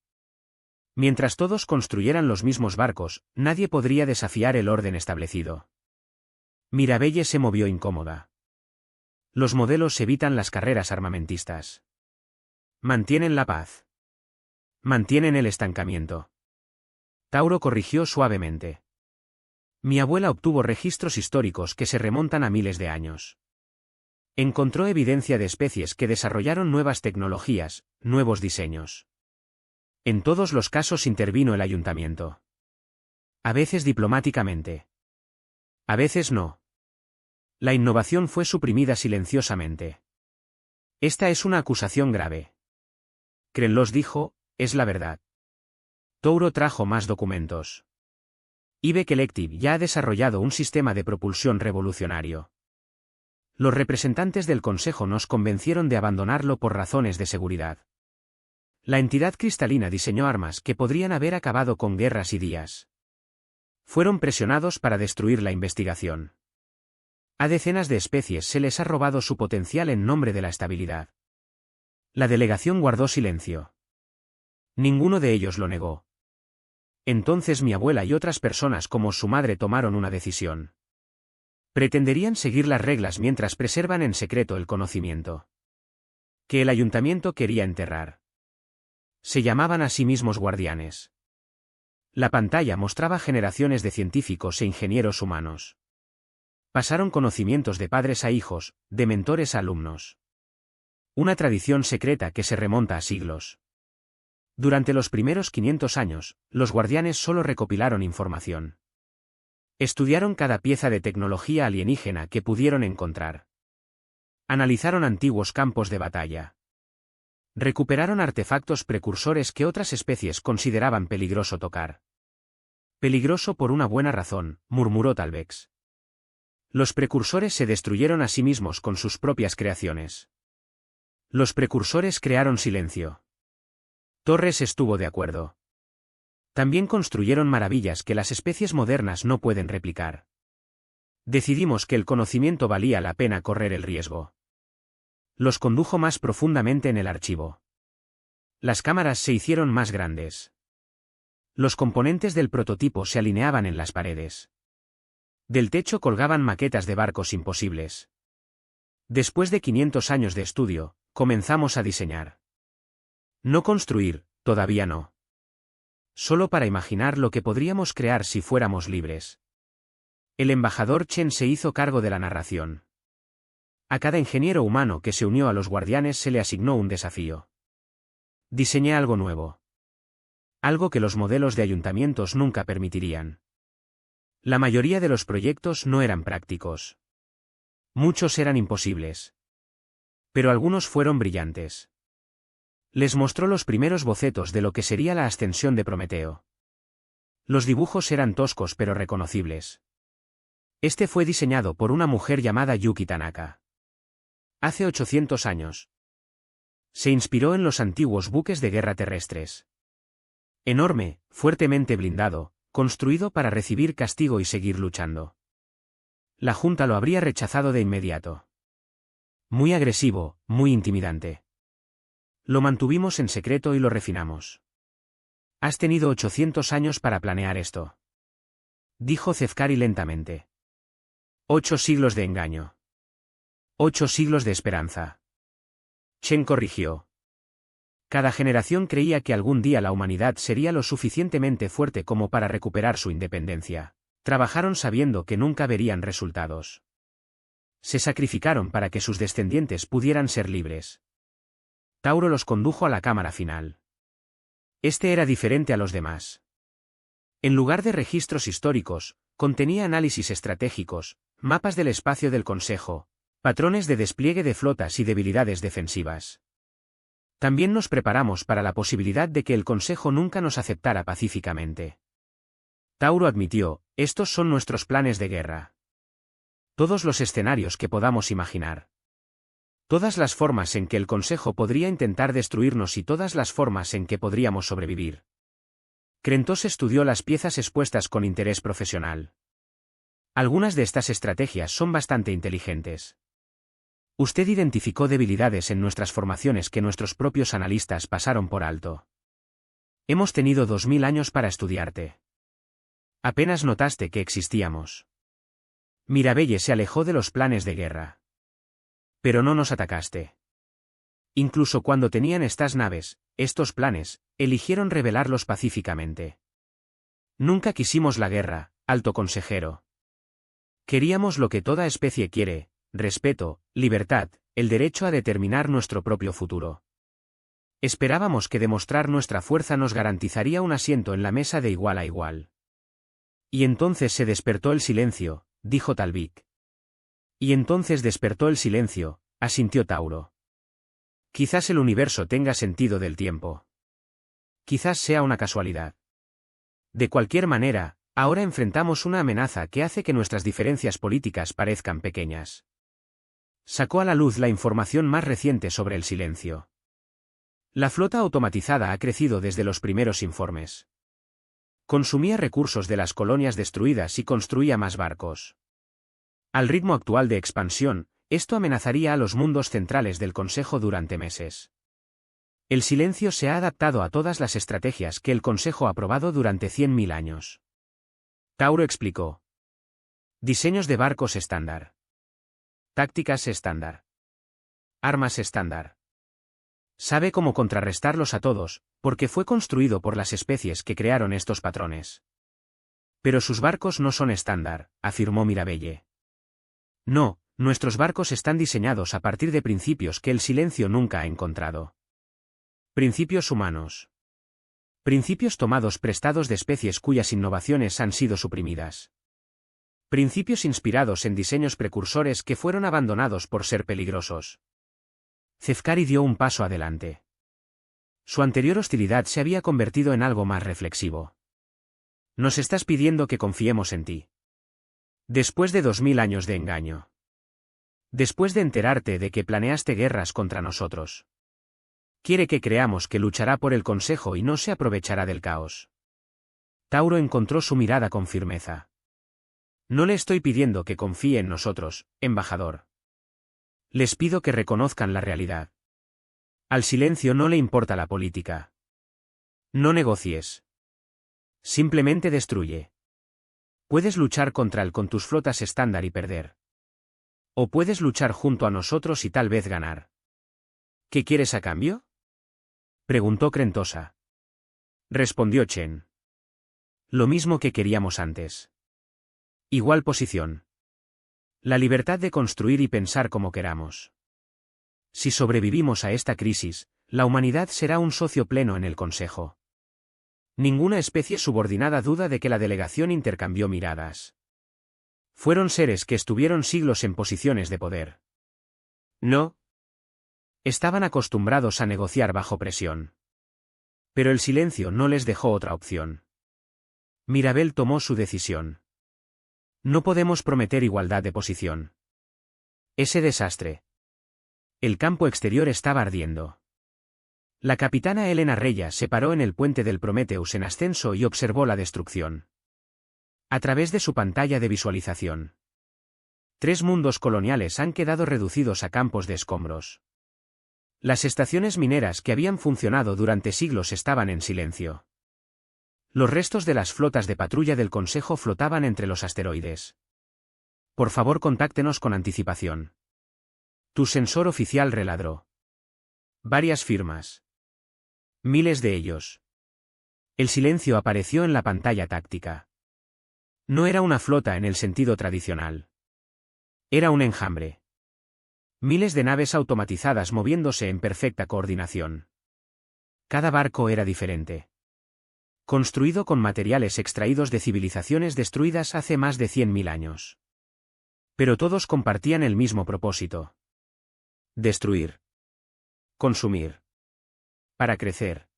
Mientras todos construyeran los mismos barcos, nadie podría desafiar el orden establecido. Mirabelle se movió incómoda. Los modelos evitan las carreras armamentistas. Mantienen la paz. Mantienen el estancamiento. Tauro corrigió suavemente. Mi abuela obtuvo registros históricos que se remontan a miles de años. Encontró evidencia de especies que desarrollaron nuevas tecnologías, nuevos diseños. En todos los casos intervino el ayuntamiento. A veces diplomáticamente. A veces no. La innovación fue suprimida silenciosamente. Esta es una acusación grave. Krenlos dijo, es la verdad. Tauro trajo más documentos. IBE Collective ya ha desarrollado un sistema de propulsión revolucionario. Los representantes del Consejo nos convencieron de abandonarlo por razones de seguridad. La entidad cristalina diseñó armas que podrían haber acabado con guerras y días. Fueron presionados para destruir la investigación. A decenas de especies se les ha robado su potencial en nombre de la estabilidad. La delegación guardó silencio. Ninguno de ellos lo negó. Entonces mi abuela y otras personas como su madre tomaron una decisión. Pretenderían seguir las reglas mientras preservan en secreto el conocimiento que el ayuntamiento quería enterrar. Se llamaban a sí mismos guardianes. La pantalla mostraba generaciones de científicos e ingenieros humanos. Pasaron conocimientos de padres a hijos, de mentores a alumnos. Una tradición secreta que se remonta a siglos. Durante los primeros 500 años, los guardianes solo recopilaron información. Estudiaron cada pieza de tecnología alienígena que pudieron encontrar. Analizaron antiguos campos de batalla. Recuperaron artefactos precursores que otras especies consideraban peligroso tocar. Peligroso por una buena razón, murmuró Talvex. Los precursores se destruyeron a sí mismos con sus propias creaciones. Los precursores crearon silencio. Torres estuvo de acuerdo. También construyeron maravillas que las especies modernas no pueden replicar. Decidimos que el conocimiento valía la pena correr el riesgo. Los condujo más profundamente en el archivo. Las cámaras se hicieron más grandes. Los componentes del prototipo se alineaban en las paredes. Del techo colgaban maquetas de barcos imposibles. Después de 500 años de estudio, comenzamos a diseñar. No construir, todavía no. Solo para imaginar lo que podríamos crear si fuéramos libres. El embajador Chen se hizo cargo de la narración. A cada ingeniero humano que se unió a los guardianes se le asignó un desafío. Diseñé algo nuevo. Algo que los modelos de ayuntamientos nunca permitirían. La mayoría de los proyectos no eran prácticos. Muchos eran imposibles. Pero algunos fueron brillantes. Les mostró los primeros bocetos de lo que sería la ascensión de Prometeo. Los dibujos eran toscos pero reconocibles. Este fue diseñado por una mujer llamada Yuki Tanaka. Hace 800 años. Se inspiró en los antiguos buques de guerra terrestres. Enorme, fuertemente blindado, construido para recibir castigo y seguir luchando. La Junta lo habría rechazado de inmediato. Muy agresivo, muy intimidante. Lo mantuvimos en secreto y lo refinamos. Has tenido 800 años para planear esto. Dijo Cefcari lentamente. 8 siglos de engaño. 8 siglos de esperanza. Chen corrigió. Cada generación creía que algún día la humanidad sería lo suficientemente fuerte como para recuperar su independencia. Trabajaron sabiendo que nunca verían resultados. Se sacrificaron para que sus descendientes pudieran ser libres. Tauro los condujo a la cámara final. Este era diferente a los demás. En lugar de registros históricos, contenía análisis estratégicos, mapas del espacio del Consejo, patrones de despliegue de flotas y debilidades defensivas. También nos preparamos para la posibilidad de que el Consejo nunca nos aceptara pacíficamente. Tauro admitió, estos son nuestros planes de guerra. Todos los escenarios que podamos imaginar. Todas las formas en que el Consejo podría intentar destruirnos y todas las formas en que podríamos sobrevivir. Krentos estudió las piezas expuestas con interés profesional. Algunas de estas estrategias son bastante inteligentes. Usted identificó debilidades en nuestras formaciones que nuestros propios analistas pasaron por alto. Hemos tenido 2000 años para estudiarte. Apenas notaste que existíamos. Mirabelle se alejó de los planes de guerra. Pero no nos atacaste. Incluso cuando tenían estas naves, estos planes, eligieron revelarlos pacíficamente. Nunca quisimos la guerra, alto consejero. Queríamos lo que toda especie quiere: respeto, libertad, el derecho a determinar nuestro propio futuro. Esperábamos que demostrar nuestra fuerza nos garantizaría un asiento en la mesa de igual a igual. Y entonces se despertó el silencio, dijo Talvik. Y entonces despertó el silencio, asintió Tauro. Quizás el universo tenga sentido del tiempo. Quizás sea una casualidad. De cualquier manera, ahora enfrentamos una amenaza que hace que nuestras diferencias políticas parezcan pequeñas. Sacó a la luz la información más reciente sobre el silencio. La flota automatizada ha crecido desde los primeros informes. Consumía recursos de las colonias destruidas y construía más barcos. Al ritmo actual de expansión, esto amenazaría a los mundos centrales del Consejo durante meses. El silencio se ha adaptado a todas las estrategias que el Consejo ha probado durante 100.000 años. Tauro explicó. Diseños de barcos estándar. Tácticas estándar. Armas estándar. Sabe cómo contrarrestarlos a todos, porque fue construido por las especies que crearon estos patrones. Pero sus barcos no son estándar, afirmó Mirabelle. No, nuestros barcos están diseñados a partir de principios que el silencio nunca ha encontrado. Principios humanos. Principios tomados prestados de especies cuyas innovaciones han sido suprimidas. Principios inspirados en diseños precursores que fueron abandonados por ser peligrosos. Cefcari dio un paso adelante. Su anterior hostilidad se había convertido en algo más reflexivo. Nos estás pidiendo que confiemos en ti. Después de 2000 años de engaño. Después de enterarte de que planeaste guerras contra nosotros. Quiere que creamos que luchará por el Consejo y no se aprovechará del caos. Tauro encontró su mirada con firmeza. No le estoy pidiendo que confíe en nosotros, embajador. Les pido que reconozcan la realidad. Al silencio no le importa la política. No negocies. Simplemente destruye. Puedes luchar contra él con tus flotas estándar y perder. O puedes luchar junto a nosotros y tal vez ganar. ¿Qué quieres a cambio?, preguntó Crentosa. Respondió Chen. Lo mismo que queríamos antes. Igual posición. La libertad de construir y pensar como queramos. Si sobrevivimos a esta crisis, la humanidad será un socio pleno en el Consejo. Ninguna especie subordinada duda de que la delegación intercambió miradas. Fueron seres que estuvieron siglos en posiciones de poder. No. Estaban acostumbrados a negociar bajo presión. Pero el silencio no les dejó otra opción. Mirabel tomó su decisión. No podemos prometer igualdad de posición. Ese desastre. El campo exterior estaba ardiendo. La capitana Elena Reya se paró en el puente del Prometheus en ascenso y observó la destrucción. A través de su pantalla de visualización. 3 mundos coloniales han quedado reducidos a campos de escombros. Las estaciones mineras que habían funcionado durante siglos estaban en silencio. Los restos de las flotas de patrulla del Consejo flotaban entre los asteroides. Por favor, contáctenos con anticipación. Tu sensor oficial reladró. Varias firmas. Miles de ellos. El silencio apareció en la pantalla táctica. No era una flota en el sentido tradicional. Era un enjambre. Miles de naves automatizadas moviéndose en perfecta coordinación. Cada barco era diferente. Construido con materiales extraídos de civilizaciones destruidas hace más de 100.000 años. Pero todos compartían el mismo propósito. Destruir. Consumir. Para crecer.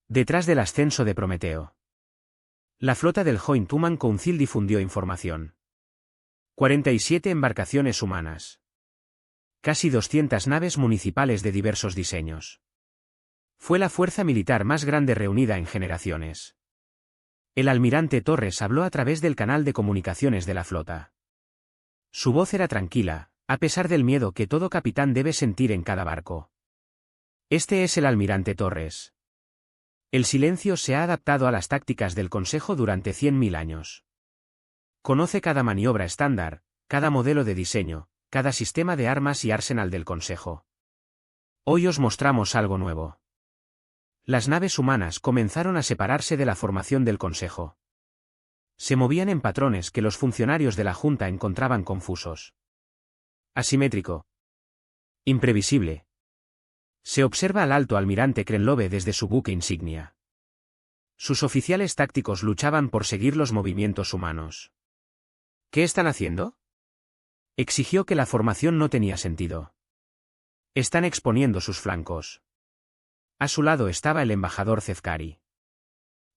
Detrás del ascenso de Prometeo. La flota del Joint-Human Council difundió información. 47 embarcaciones humanas. Casi 200 naves municipales de diversos diseños. Fue la fuerza militar más grande reunida en generaciones. El almirante Torres habló a través del canal de comunicaciones de la flota. Su voz era tranquila, a pesar del miedo que todo capitán debe sentir en cada barco. Este es el almirante Torres. El silencio se ha adaptado a las tácticas del Consejo durante 100.000 años. Conoce cada maniobra estándar, cada modelo de diseño, cada sistema de armas y arsenal del Consejo. Hoy os mostramos algo nuevo. Las naves humanas comenzaron a separarse de la formación del Consejo. Se movían en patrones que los funcionarios de la Junta encontraban confusos. Asimétrico. Imprevisible. Se observa al alto almirante Krenlove desde su buque insignia. Sus oficiales tácticos luchaban por seguir los movimientos humanos. ¿Qué están haciendo? Exigió que la formación no tenía sentido. Están exponiendo sus flancos. A su lado estaba el embajador Cefcari.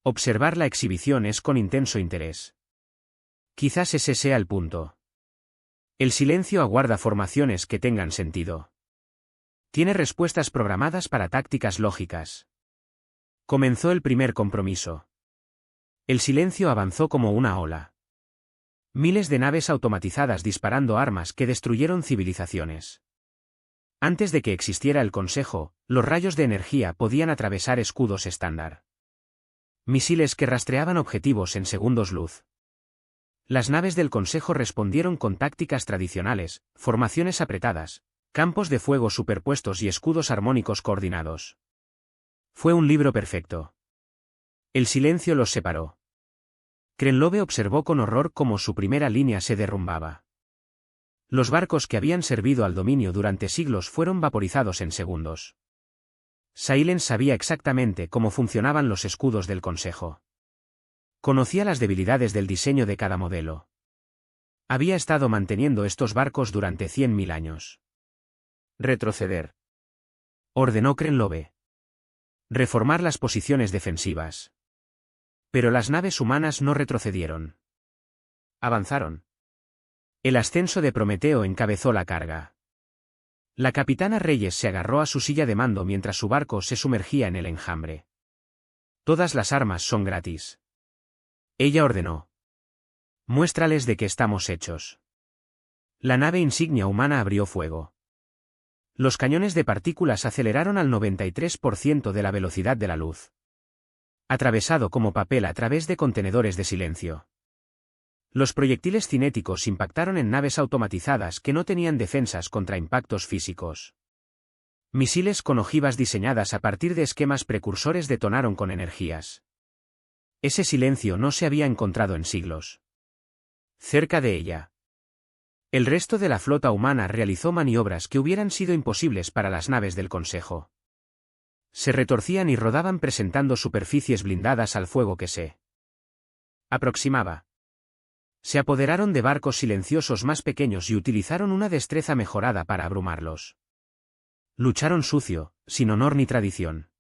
Observar la exhibición es con intenso interés. Quizás ese sea el punto. El silencio aguarda formaciones que tengan sentido. Tiene respuestas programadas para tácticas lógicas. Comenzó el primer compromiso. El silencio avanzó como una ola. Miles de naves automatizadas disparando armas que destruyeron civilizaciones. Antes de que existiera el Consejo, los rayos de energía podían atravesar escudos estándar. Misiles que rastreaban objetivos en segundos luz. Las naves del Consejo respondieron con tácticas tradicionales, formaciones apretadas, campos de fuego superpuestos y escudos armónicos coordinados. Fue un libro perfecto. El silencio los separó. Krenlove observó con horror cómo su primera línea se derrumbaba. Los barcos que habían servido al dominio durante siglos fueron vaporizados en segundos. Silence sabía exactamente cómo funcionaban los escudos del Consejo. Conocía las debilidades del diseño de cada modelo. Había estado manteniendo estos barcos durante 100.000 años. Retroceder. Ordenó Krenlove. Reformar las posiciones defensivas. Pero las naves humanas no retrocedieron. Avanzaron. El ascenso de Prometeo encabezó la carga. La capitana Reyes se agarró a su silla de mando mientras su barco se sumergía en el enjambre. Todas las armas son gratis. Ella ordenó. Muéstrales de qué estamos hechos. La nave insignia humana abrió fuego. Los cañones de partículas aceleraron al 93% de la velocidad de la luz. Atravesado como papel a través de contenedores de silencio. Los proyectiles cinéticos impactaron en naves automatizadas que no tenían defensas contra impactos físicos. Misiles con ojivas diseñadas a partir de esquemas precursores detonaron con energías. Ese silencio no se había encontrado en siglos. Cerca de ella. El resto de la flota humana realizó maniobras que hubieran sido imposibles para las naves del Consejo. Se retorcían y rodaban presentando superficies blindadas al fuego que se aproximaba. Se apoderaron de barcos silenciosos más pequeños y utilizaron una destreza mejorada para abrumarlos. Lucharon sucio, sin honor ni tradición.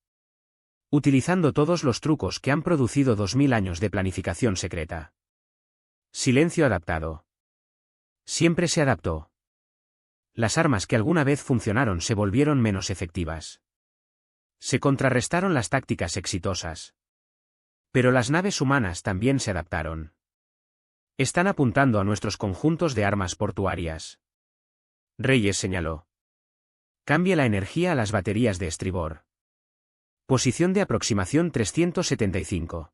Utilizando todos los trucos que han producido 2000 años de planificación secreta. Silencio adaptado. Siempre se adaptó. Las armas que alguna vez funcionaron se volvieron menos efectivas. Se contrarrestaron las tácticas exitosas. Pero las naves humanas también se adaptaron. Están apuntando a nuestros conjuntos de armas portuarias. Reyes señaló. Cambie la energía a las baterías de estribor. Posición de aproximación 375.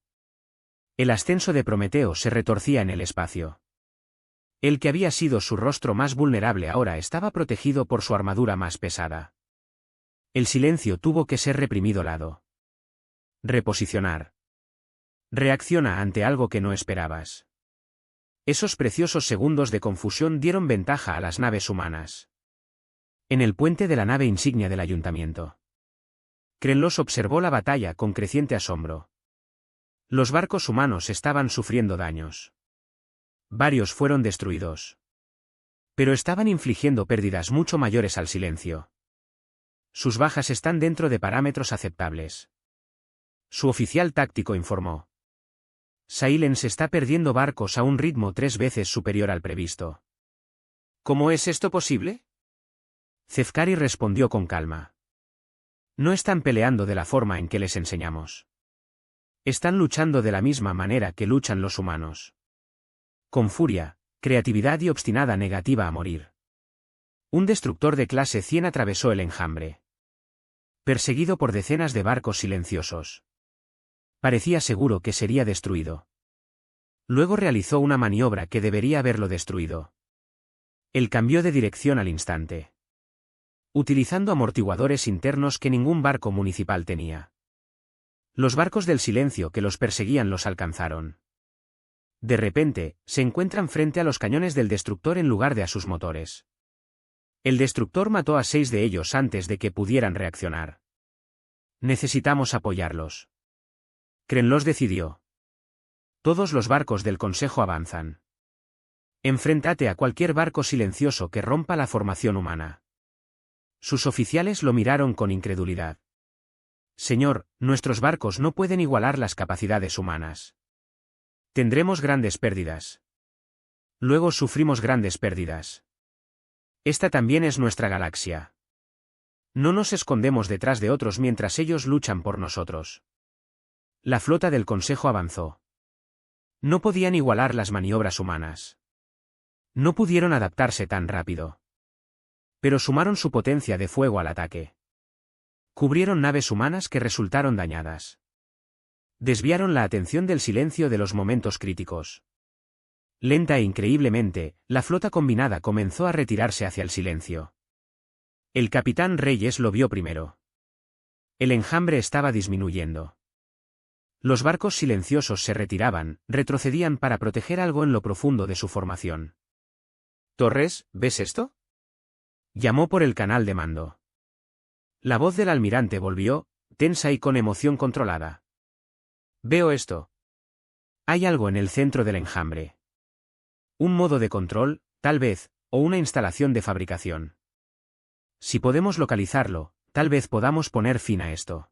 El ascenso de Prometeo se retorcía en el espacio. El que había sido su rostro más vulnerable ahora estaba protegido por su armadura más pesada. El silencio tuvo que ser reprimido lado. Reposicionar. Reacciona ante algo que no esperabas. Esos preciosos segundos de confusión dieron ventaja a las naves humanas. En el puente de la nave insignia del ayuntamiento. Krenlos observó la batalla con creciente asombro. Los barcos humanos estaban sufriendo daños. Varios fueron destruidos. Pero estaban infligiendo pérdidas mucho mayores al silencio. Sus bajas están dentro de parámetros aceptables. Su oficial táctico informó. Silence está perdiendo barcos a un ritmo 3 veces superior al previsto. ¿Cómo es esto posible? Cefcari respondió con calma. No están peleando de la forma en que les enseñamos. Están luchando de la misma manera que luchan los humanos. Con furia, creatividad y obstinada negativa a morir. Un destructor de clase 100 atravesó el enjambre. Perseguido por decenas de barcos silenciosos. Parecía seguro que sería destruido. Luego realizó una maniobra que debería haberlo destruido. Él cambió de dirección al instante. Utilizando amortiguadores internos que ningún barco municipal tenía. Los barcos del silencio que los perseguían los alcanzaron. De repente, se encuentran frente a los cañones del destructor en lugar de a sus motores. El destructor mató a 6 de ellos antes de que pudieran reaccionar. Necesitamos apoyarlos. Krenlos decidió. Todos los barcos del Consejo avanzan. Enfréntate a cualquier barco silencioso que rompa la formación humana. Sus oficiales lo miraron con incredulidad. Señor, nuestros barcos no pueden igualar las capacidades humanas. Tendremos grandes pérdidas. Luego sufrimos grandes pérdidas. Esta también es nuestra galaxia. No nos escondemos detrás de otros mientras ellos luchan por nosotros. La flota del Consejo avanzó. No podían igualar las maniobras humanas. No pudieron adaptarse tan rápido. Pero sumaron su potencia de fuego al ataque. Cubrieron naves humanas que resultaron dañadas. Desviaron la atención del silencio de los momentos críticos. Lenta e increíblemente, la flota combinada comenzó a retirarse hacia el silencio. El capitán Reyes lo vio primero. El enjambre estaba disminuyendo. Los barcos silenciosos se retiraban, retrocedían para proteger algo en lo profundo de su formación. Torres, ¿ves esto? Llamó por el canal de mando. La voz del almirante volvió, tensa y con emoción controlada. Veo esto. Hay algo en el centro del enjambre. Un modo de control, tal vez, o una instalación de fabricación. Si podemos localizarlo, tal vez podamos poner fin a esto.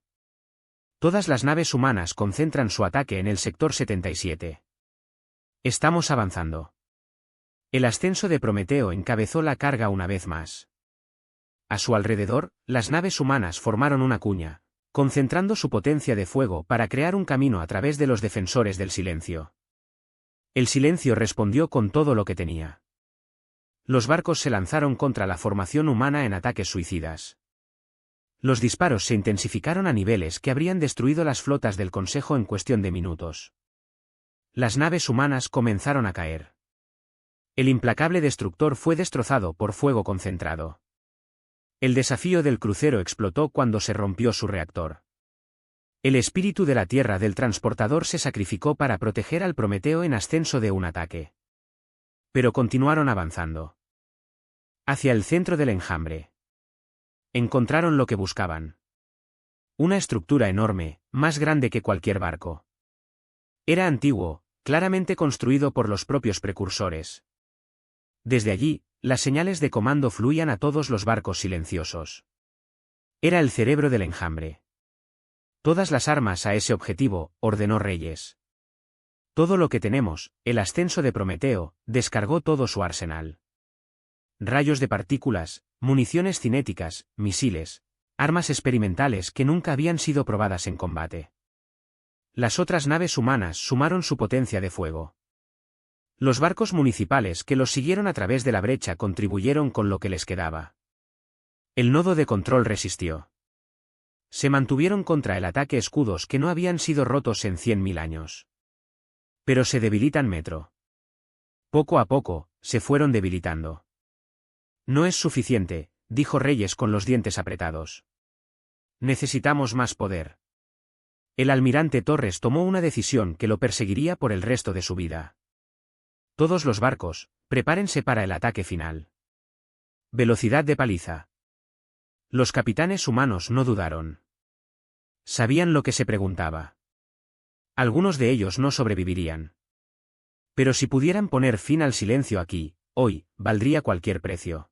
Todas las naves humanas concentran su ataque en el sector 77. Estamos avanzando. El ascenso de Prometeo encabezó la carga una vez más. A su alrededor, las naves humanas formaron una cuña, concentrando su potencia de fuego para crear un camino a través de los defensores del silencio. El silencio respondió con todo lo que tenía. Los barcos se lanzaron contra la formación humana en ataques suicidas. Los disparos se intensificaron a niveles que habrían destruido las flotas del Consejo en cuestión de minutos. Las naves humanas comenzaron a caer. El implacable destructor fue destrozado por fuego concentrado. El desafío del crucero explotó cuando se rompió su reactor. El espíritu de la tierra del transportador se sacrificó para proteger al Prometeo en ascenso de un ataque. Pero continuaron avanzando. Hacia el centro del enjambre. Encontraron lo que buscaban. Una estructura enorme, más grande que cualquier barco. Era antiguo, claramente construido por los propios precursores. Desde allí, las señales de comando fluían a todos los barcos silenciosos. Era el cerebro del enjambre. Todas las armas a ese objetivo, ordenó Reyes. Todo lo que tenemos, el ascenso de Prometeo, descargó todo su arsenal. Rayos de partículas, municiones cinéticas, misiles, armas experimentales que nunca habían sido probadas en combate. Las otras naves humanas sumaron su potencia de fuego. Los barcos municipales que los siguieron a través de la brecha contribuyeron con lo que les quedaba. El nodo de control resistió. Se mantuvieron contra el ataque escudos que no habían sido rotos en 100.000 años. Pero se debilitan metro. Poco a poco, se fueron debilitando. No es suficiente, dijo Reyes con los dientes apretados. Necesitamos más poder. El almirante Torres tomó una decisión que lo perseguiría por el resto de su vida. Todos los barcos, prepárense para el ataque final. Velocidad de paliza. Los capitanes humanos no dudaron. Sabían lo que se preguntaba. Algunos de ellos no sobrevivirían. Pero si pudieran poner fin al silencio aquí, hoy, valdría cualquier precio.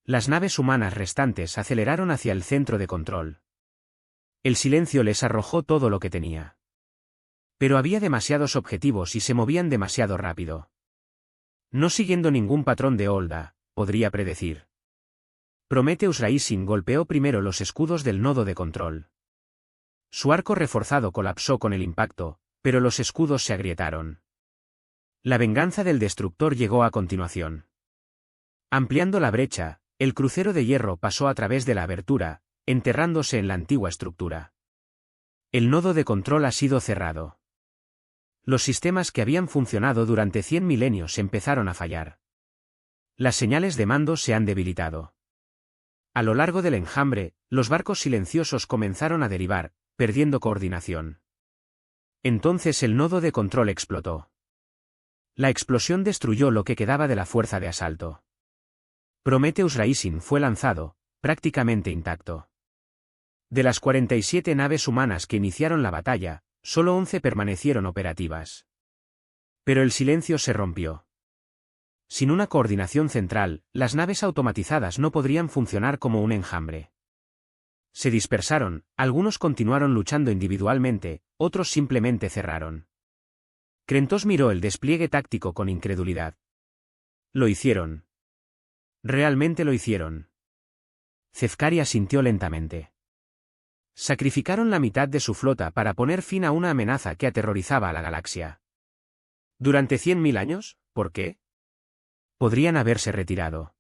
Las naves humanas restantes aceleraron hacia el centro de control. El silencio les arrojó todo lo que tenía. Pero había demasiados objetivos y se movían demasiado rápido. No siguiendo ningún patrón de Holda, podría predecir. Prometheus Rising golpeó primero los escudos del nodo de control. Su arco reforzado colapsó con el impacto, pero los escudos se agrietaron. La venganza del destructor llegó a continuación. Ampliando la brecha, el crucero de hierro pasó a través de la abertura, enterrándose en la antigua estructura. El nodo de control ha sido cerrado. Los sistemas que habían funcionado durante 100 milenios empezaron a fallar. Las señales de mando se han debilitado. A lo largo del enjambre, los barcos silenciosos comenzaron a derivar, perdiendo coordinación. Entonces el nodo de control explotó. La explosión destruyó lo que quedaba de la fuerza de asalto. Prometheus Rising fue lanzado, prácticamente intacto. De las 47 naves humanas que iniciaron la batalla, solo 11 permanecieron operativas. Pero el silencio se rompió. Sin una coordinación central, las naves automatizadas no podrían funcionar como un enjambre. Se dispersaron, algunos continuaron luchando individualmente, otros simplemente cerraron. Krentos miró el despliegue táctico con incredulidad. Lo hicieron. Realmente lo hicieron. Cefcari asintió lentamente. Sacrificaron la mitad de su flota para poner fin a una amenaza que aterrorizaba a la galaxia. ¿Durante 100.000 años? ¿Por qué? Podrían haberse retirado.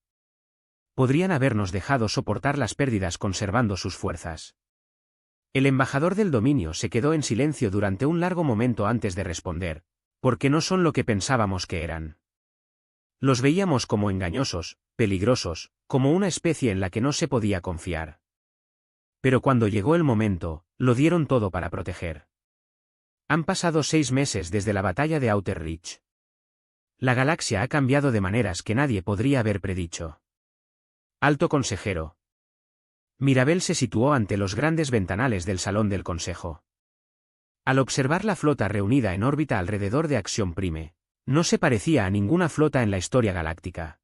Podrían habernos dejado soportar las pérdidas conservando sus fuerzas. El embajador del dominio se quedó en silencio durante un largo momento antes de responder, porque no son lo que pensábamos que eran. Los veíamos como engañosos, peligrosos, como una especie en la que no se podía confiar. Pero cuando llegó el momento, lo dieron todo para proteger. Han pasado 6 meses desde la batalla de Outer Reach. La galaxia ha cambiado de maneras que nadie podría haber predicho. Alto consejero. Mirabel se situó ante los grandes ventanales del salón del consejo. Al observar la flota reunida en órbita alrededor de Axiom Prime, no se parecía a ninguna flota en la historia galáctica.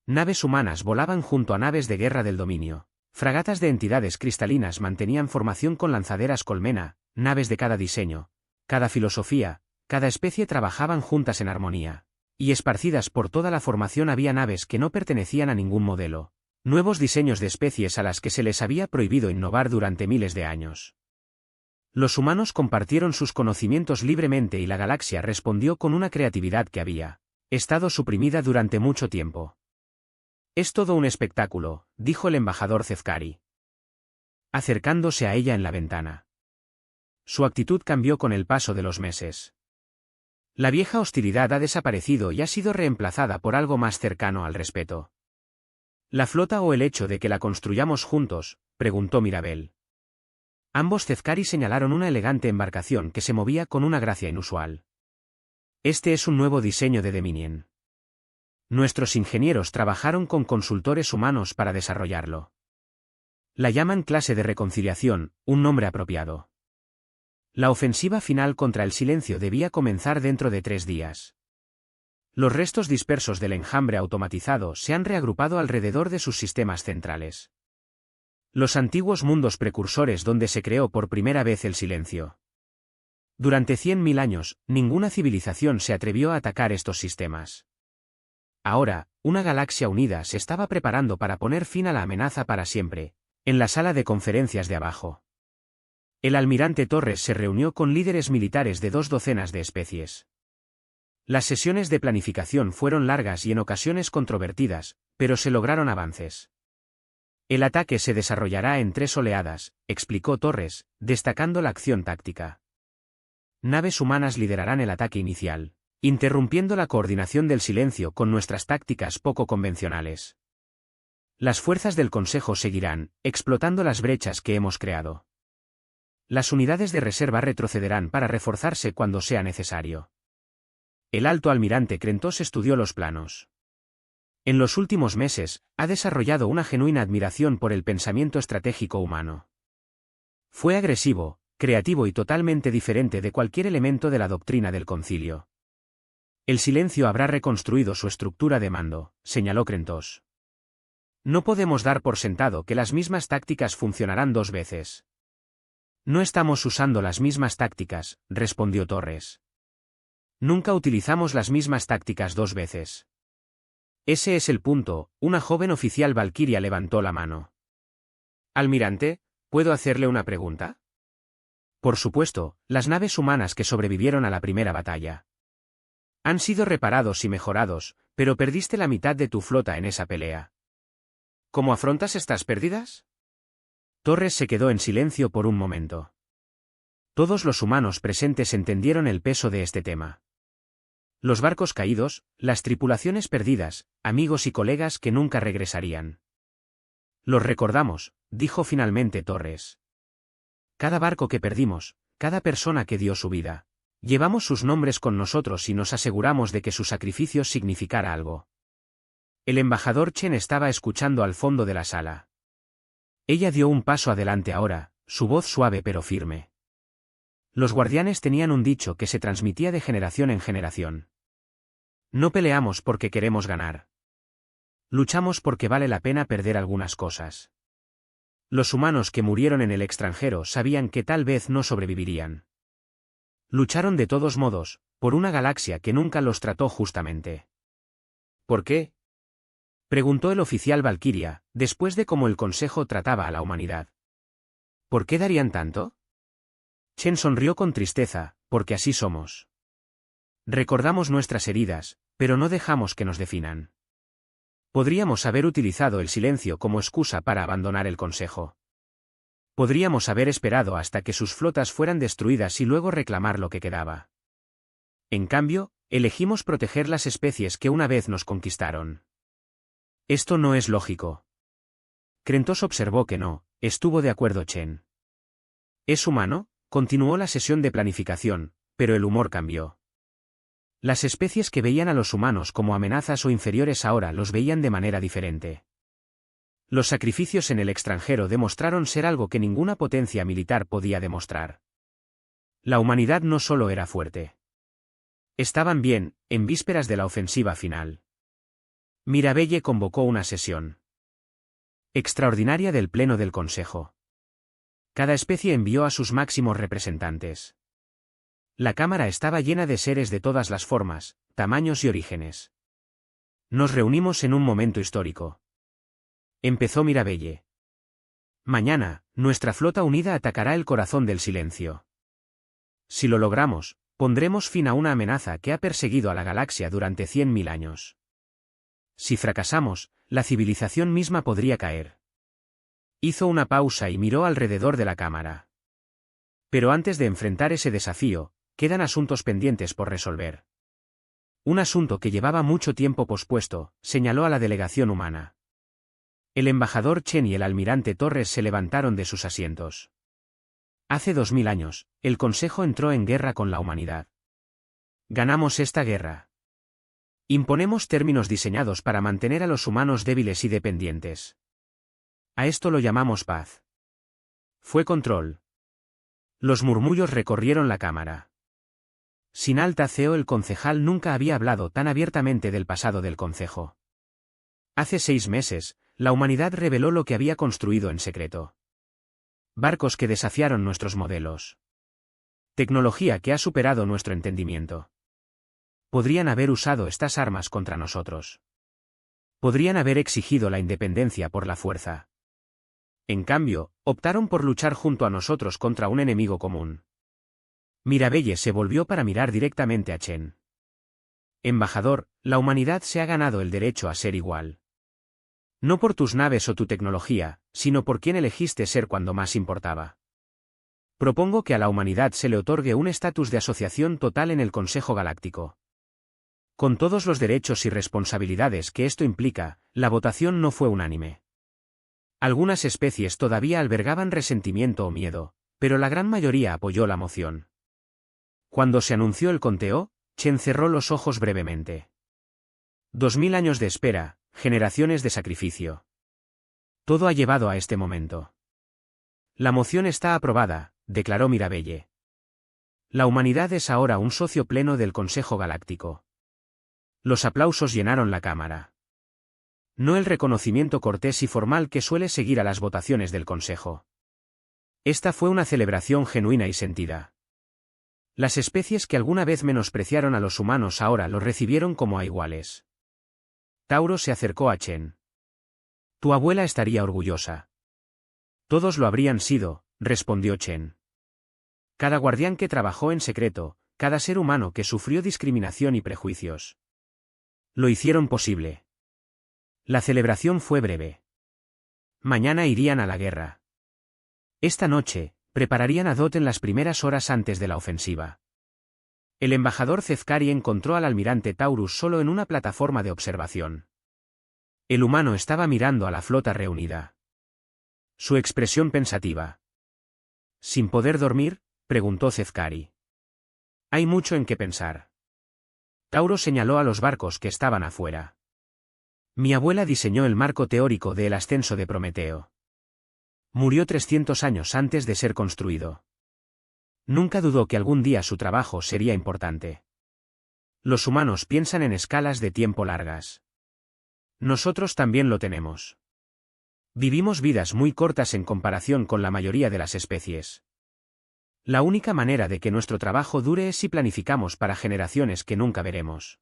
Naves humanas volaban junto a naves de guerra del dominio. Fragatas de entidades cristalinas mantenían formación con lanzaderas colmena, naves de cada diseño, cada filosofía, cada especie trabajaban juntas en armonía. Y esparcidas por toda la formación había naves que no pertenecían a ningún modelo, nuevos diseños de especies a las que se les había prohibido innovar durante miles de años. Los humanos compartieron sus conocimientos libremente y la galaxia respondió con una creatividad que había estado suprimida durante mucho tiempo. Es todo un espectáculo, dijo el embajador Cefcari, acercándose a ella en la ventana. Su actitud cambió con el paso de los meses. La vieja hostilidad ha desaparecido y ha sido reemplazada por algo más cercano al respeto. ¿La flota o el hecho de que la construyamos juntos?, preguntó Mirabel. Ambos Cefcari señalaron una elegante embarcación que se movía con una gracia inusual. Este es un nuevo diseño de Dominion. Nuestros ingenieros trabajaron con consultores humanos para desarrollarlo. La llaman clase de reconciliación, un nombre apropiado. La ofensiva final contra el silencio debía comenzar dentro de 3 días. Los restos dispersos del enjambre automatizado se han reagrupado alrededor de sus sistemas centrales. Los antiguos mundos precursores donde se creó por primera vez el silencio. Durante 100.000 años, ninguna civilización se atrevió a atacar estos sistemas. Ahora, una galaxia unida se estaba preparando para poner fin a la amenaza para siempre, en la sala de conferencias de abajo. El almirante Torres se reunió con líderes militares de 2 docenas de especies. Las sesiones de planificación fueron largas y en ocasiones controvertidas, pero se lograron avances. El ataque se desarrollará en 3 oleadas, explicó Torres, destacando la acción táctica. Naves humanas liderarán el ataque inicial, interrumpiendo la coordinación del silencio con nuestras tácticas poco convencionales. Las fuerzas del Consejo seguirán, explotando las brechas que hemos creado. Las unidades de reserva retrocederán para reforzarse cuando sea necesario. El alto almirante Krentos estudió los planos. En los últimos meses, ha desarrollado una genuina admiración por el pensamiento estratégico humano. Fue agresivo, creativo y totalmente diferente de cualquier elemento de la doctrina del concilio. El silencio habrá reconstruido su estructura de mando, señaló Krentos. No podemos dar por sentado que las mismas tácticas funcionarán 2 veces. No estamos usando las mismas tácticas, respondió Torres. Nunca utilizamos las mismas tácticas 2 veces. Ese es el punto, una joven oficial valquiria levantó la mano. Almirante, ¿puedo hacerle una pregunta? Por supuesto, las naves humanas que sobrevivieron a la primera batalla. Han sido reparados y mejorados, pero perdiste la mitad de tu flota en esa pelea. ¿Cómo afrontas estas pérdidas? Torres se quedó en silencio por un momento. Todos los humanos presentes entendieron el peso de este tema. Los barcos caídos, las tripulaciones perdidas, amigos y colegas que nunca regresarían. Los recordamos, dijo finalmente Torres. Cada barco que perdimos, cada persona que dio su vida. Llevamos sus nombres con nosotros y nos aseguramos de que su sacrificio significara algo. El embajador Chen estaba escuchando al fondo de la sala. Ella dio un paso adelante ahora, su voz suave pero firme. Los guardianes tenían un dicho que se transmitía de generación en generación. No peleamos porque queremos ganar. Luchamos porque vale la pena perder algunas cosas. Los humanos que murieron en el extranjero sabían que tal vez no sobrevivirían. Lucharon de todos modos, por una galaxia que nunca los trató justamente. ¿Por qué? Preguntó el oficial Valkyria, después de cómo el Consejo trataba a la humanidad. ¿Por qué darían tanto? Chen sonrió con tristeza, porque así somos. Recordamos nuestras heridas, pero no dejamos que nos definan. Podríamos haber utilizado el silencio como excusa para abandonar el Consejo. Podríamos haber esperado hasta que sus flotas fueran destruidas y luego reclamar lo que quedaba. En cambio, elegimos proteger las especies que una vez nos conquistaron. Esto no es lógico. Krentos observó que no, estuvo de acuerdo Chen. ¿Es humano? Continuó la sesión de planificación, pero el humor cambió. Las especies que veían a los humanos como amenazas o inferiores ahora los veían de manera diferente. Los sacrificios en el extranjero demostraron ser algo que ninguna potencia militar podía demostrar. La humanidad no solo era fuerte. Estaban bien, en vísperas de la ofensiva final. Mirabelle convocó una sesión extraordinaria del Pleno del Consejo. Cada especie envió a sus máximos representantes. La cámara estaba llena de seres de todas las formas, tamaños y orígenes. Nos reunimos en un momento histórico. Empezó Mirabelle. Mañana, nuestra flota unida atacará el corazón del silencio. Si lo logramos, pondremos fin a una amenaza que ha perseguido a la galaxia durante 100.000 años. Si fracasamos, la civilización misma podría caer. Hizo una pausa y miró alrededor de la cámara. Pero antes de enfrentar ese desafío, quedan asuntos pendientes por resolver. Un asunto que llevaba mucho tiempo pospuesto, señaló a la delegación humana. El embajador Chen y el almirante Torres se levantaron de sus asientos. Hace 2000 años, el Consejo entró en guerra con la humanidad. Ganamos esta guerra. Imponemos términos diseñados para mantener a los humanos débiles y dependientes. A esto lo llamamos paz. Fue control. Los murmullos recorrieron la cámara. Sin altaceo el concejal nunca había hablado tan abiertamente del pasado del concejo. Hace 6 meses, la humanidad reveló lo que había construido en secreto. Barcos que desafiaron nuestros modelos. Tecnología que ha superado nuestro entendimiento. Podrían haber usado estas armas contra nosotros. Podrían haber exigido la independencia por la fuerza. En cambio, optaron por luchar junto a nosotros contra un enemigo común. Mirabelle se volvió para mirar directamente a Chen. Embajador, la humanidad se ha ganado el derecho a ser igual. No por tus naves o tu tecnología, sino por quién elegiste ser cuando más importaba. Propongo que a la humanidad se le otorgue un estatus de asociación total en el Consejo Galáctico. Con todos los derechos y responsabilidades que esto implica, la votación no fue unánime. Algunas especies todavía albergaban resentimiento o miedo, pero la gran mayoría apoyó la moción. Cuando se anunció el conteo, Chen cerró los ojos brevemente. 2000 años de espera, generaciones de sacrificio. Todo ha llevado a este momento. La moción está aprobada, declaró Mirabelle. La humanidad es ahora un socio pleno del Consejo Galáctico. Los aplausos llenaron la cámara. No el reconocimiento cortés y formal que suele seguir a las votaciones del Consejo. Esta fue una celebración genuina y sentida. Las especies que alguna vez menospreciaron a los humanos ahora los recibieron como a iguales. Tauro se acercó a Chen. Tu abuela estaría orgullosa. Todos lo habrían sido, respondió Chen. Cada guardián que trabajó en secreto, cada ser humano que sufrió discriminación y prejuicios. Lo hicieron posible. La celebración fue breve. Mañana irían a la guerra. Esta noche, prepararían a Dot en las primeras horas antes de la ofensiva. El embajador Cefcari encontró al almirante Taurus solo en una plataforma de observación. El humano estaba mirando a la flota reunida. Su expresión pensativa. ¿Sin poder dormir?, preguntó Cefcari. Hay mucho en qué pensar. Tauro señaló a los barcos que estaban afuera. Mi abuela diseñó el marco teórico del ascenso de Prometeo. Murió 300 años antes de ser construido. Nunca dudó que algún día su trabajo sería importante. Los humanos piensan en escalas de tiempo largas. Nosotros también lo tenemos. Vivimos vidas muy cortas en comparación con la mayoría de las especies. La única manera de que nuestro trabajo dure es si planificamos para generaciones que nunca veremos.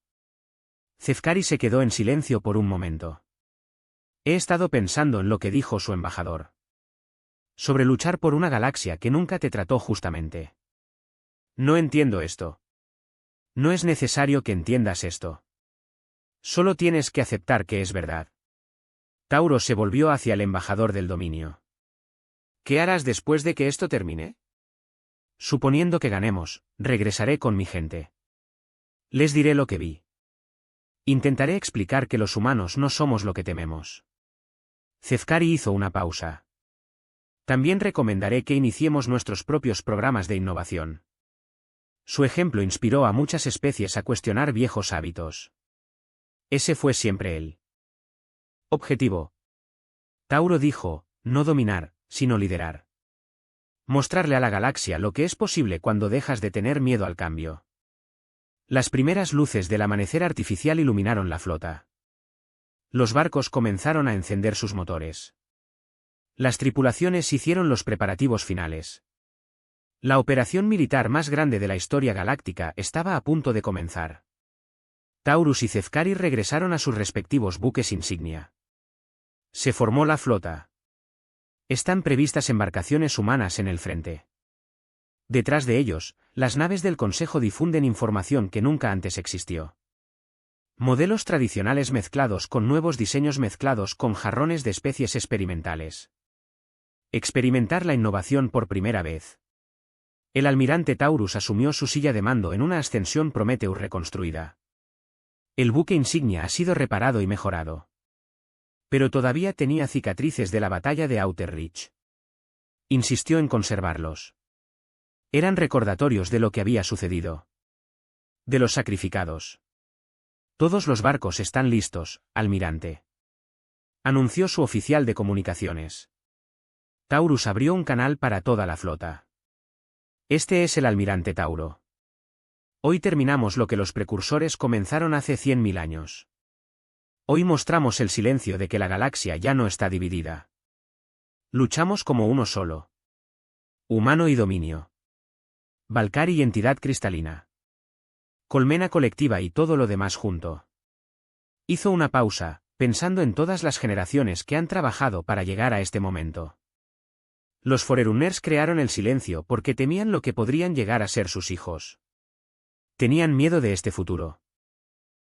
Cefcari se quedó en silencio por un momento. He estado pensando en lo que dijo su embajador. Sobre luchar por una galaxia que nunca te trató justamente. No entiendo esto. No es necesario que entiendas esto. Solo tienes que aceptar que es verdad. Tauro se volvió hacia el embajador del dominio. ¿Qué harás después de que esto termine? Suponiendo que ganemos, regresaré con mi gente. Les diré lo que vi. Intentaré explicar que los humanos no somos lo que tememos. Cefcari hizo una pausa. También recomendaré que iniciemos nuestros propios programas de innovación. Su ejemplo inspiró a muchas especies a cuestionar viejos hábitos. Ese fue siempre el objetivo. Tauro dijo, no dominar, sino liderar. Mostrarle a la galaxia lo que es posible cuando dejas de tener miedo al cambio. Las primeras luces del amanecer artificial iluminaron la flota. Los barcos comenzaron a encender sus motores. Las tripulaciones hicieron los preparativos finales. La operación militar más grande de la historia galáctica estaba a punto de comenzar. Taurus y Cefcari regresaron a sus respectivos buques insignia. Se formó la flota. Están previstas embarcaciones humanas en el frente. Detrás de ellos, las naves del Consejo difunden información que nunca antes existió. Modelos tradicionales mezclados con nuevos diseños mezclados con jarrones de especies experimentales. Experimentar la innovación por primera vez. El almirante Taurus asumió su silla de mando en una ascensión Prometheus reconstruida. El buque insignia ha sido reparado y mejorado. Pero todavía tenía cicatrices de la batalla de Outer Reach. Insistió en conservarlos. Eran recordatorios de lo que había sucedido. De los sacrificados. Todos los barcos están listos, almirante. Anunció su oficial de comunicaciones. Taurus abrió un canal para toda la flota. Este es el almirante Tauro. Hoy terminamos lo que los precursores comenzaron hace 100.000 años. Hoy mostramos el silencio de que la galaxia ya no está dividida. Luchamos como uno solo. Humano y dominio. Valkyrie y entidad cristalina. Colmena colectiva y todo lo demás junto. Hizo una pausa, pensando en todas las generaciones que han trabajado para llegar a este momento. Los Forerunners crearon el silencio porque temían lo que podrían llegar a ser sus hijos. Tenían miedo de este futuro.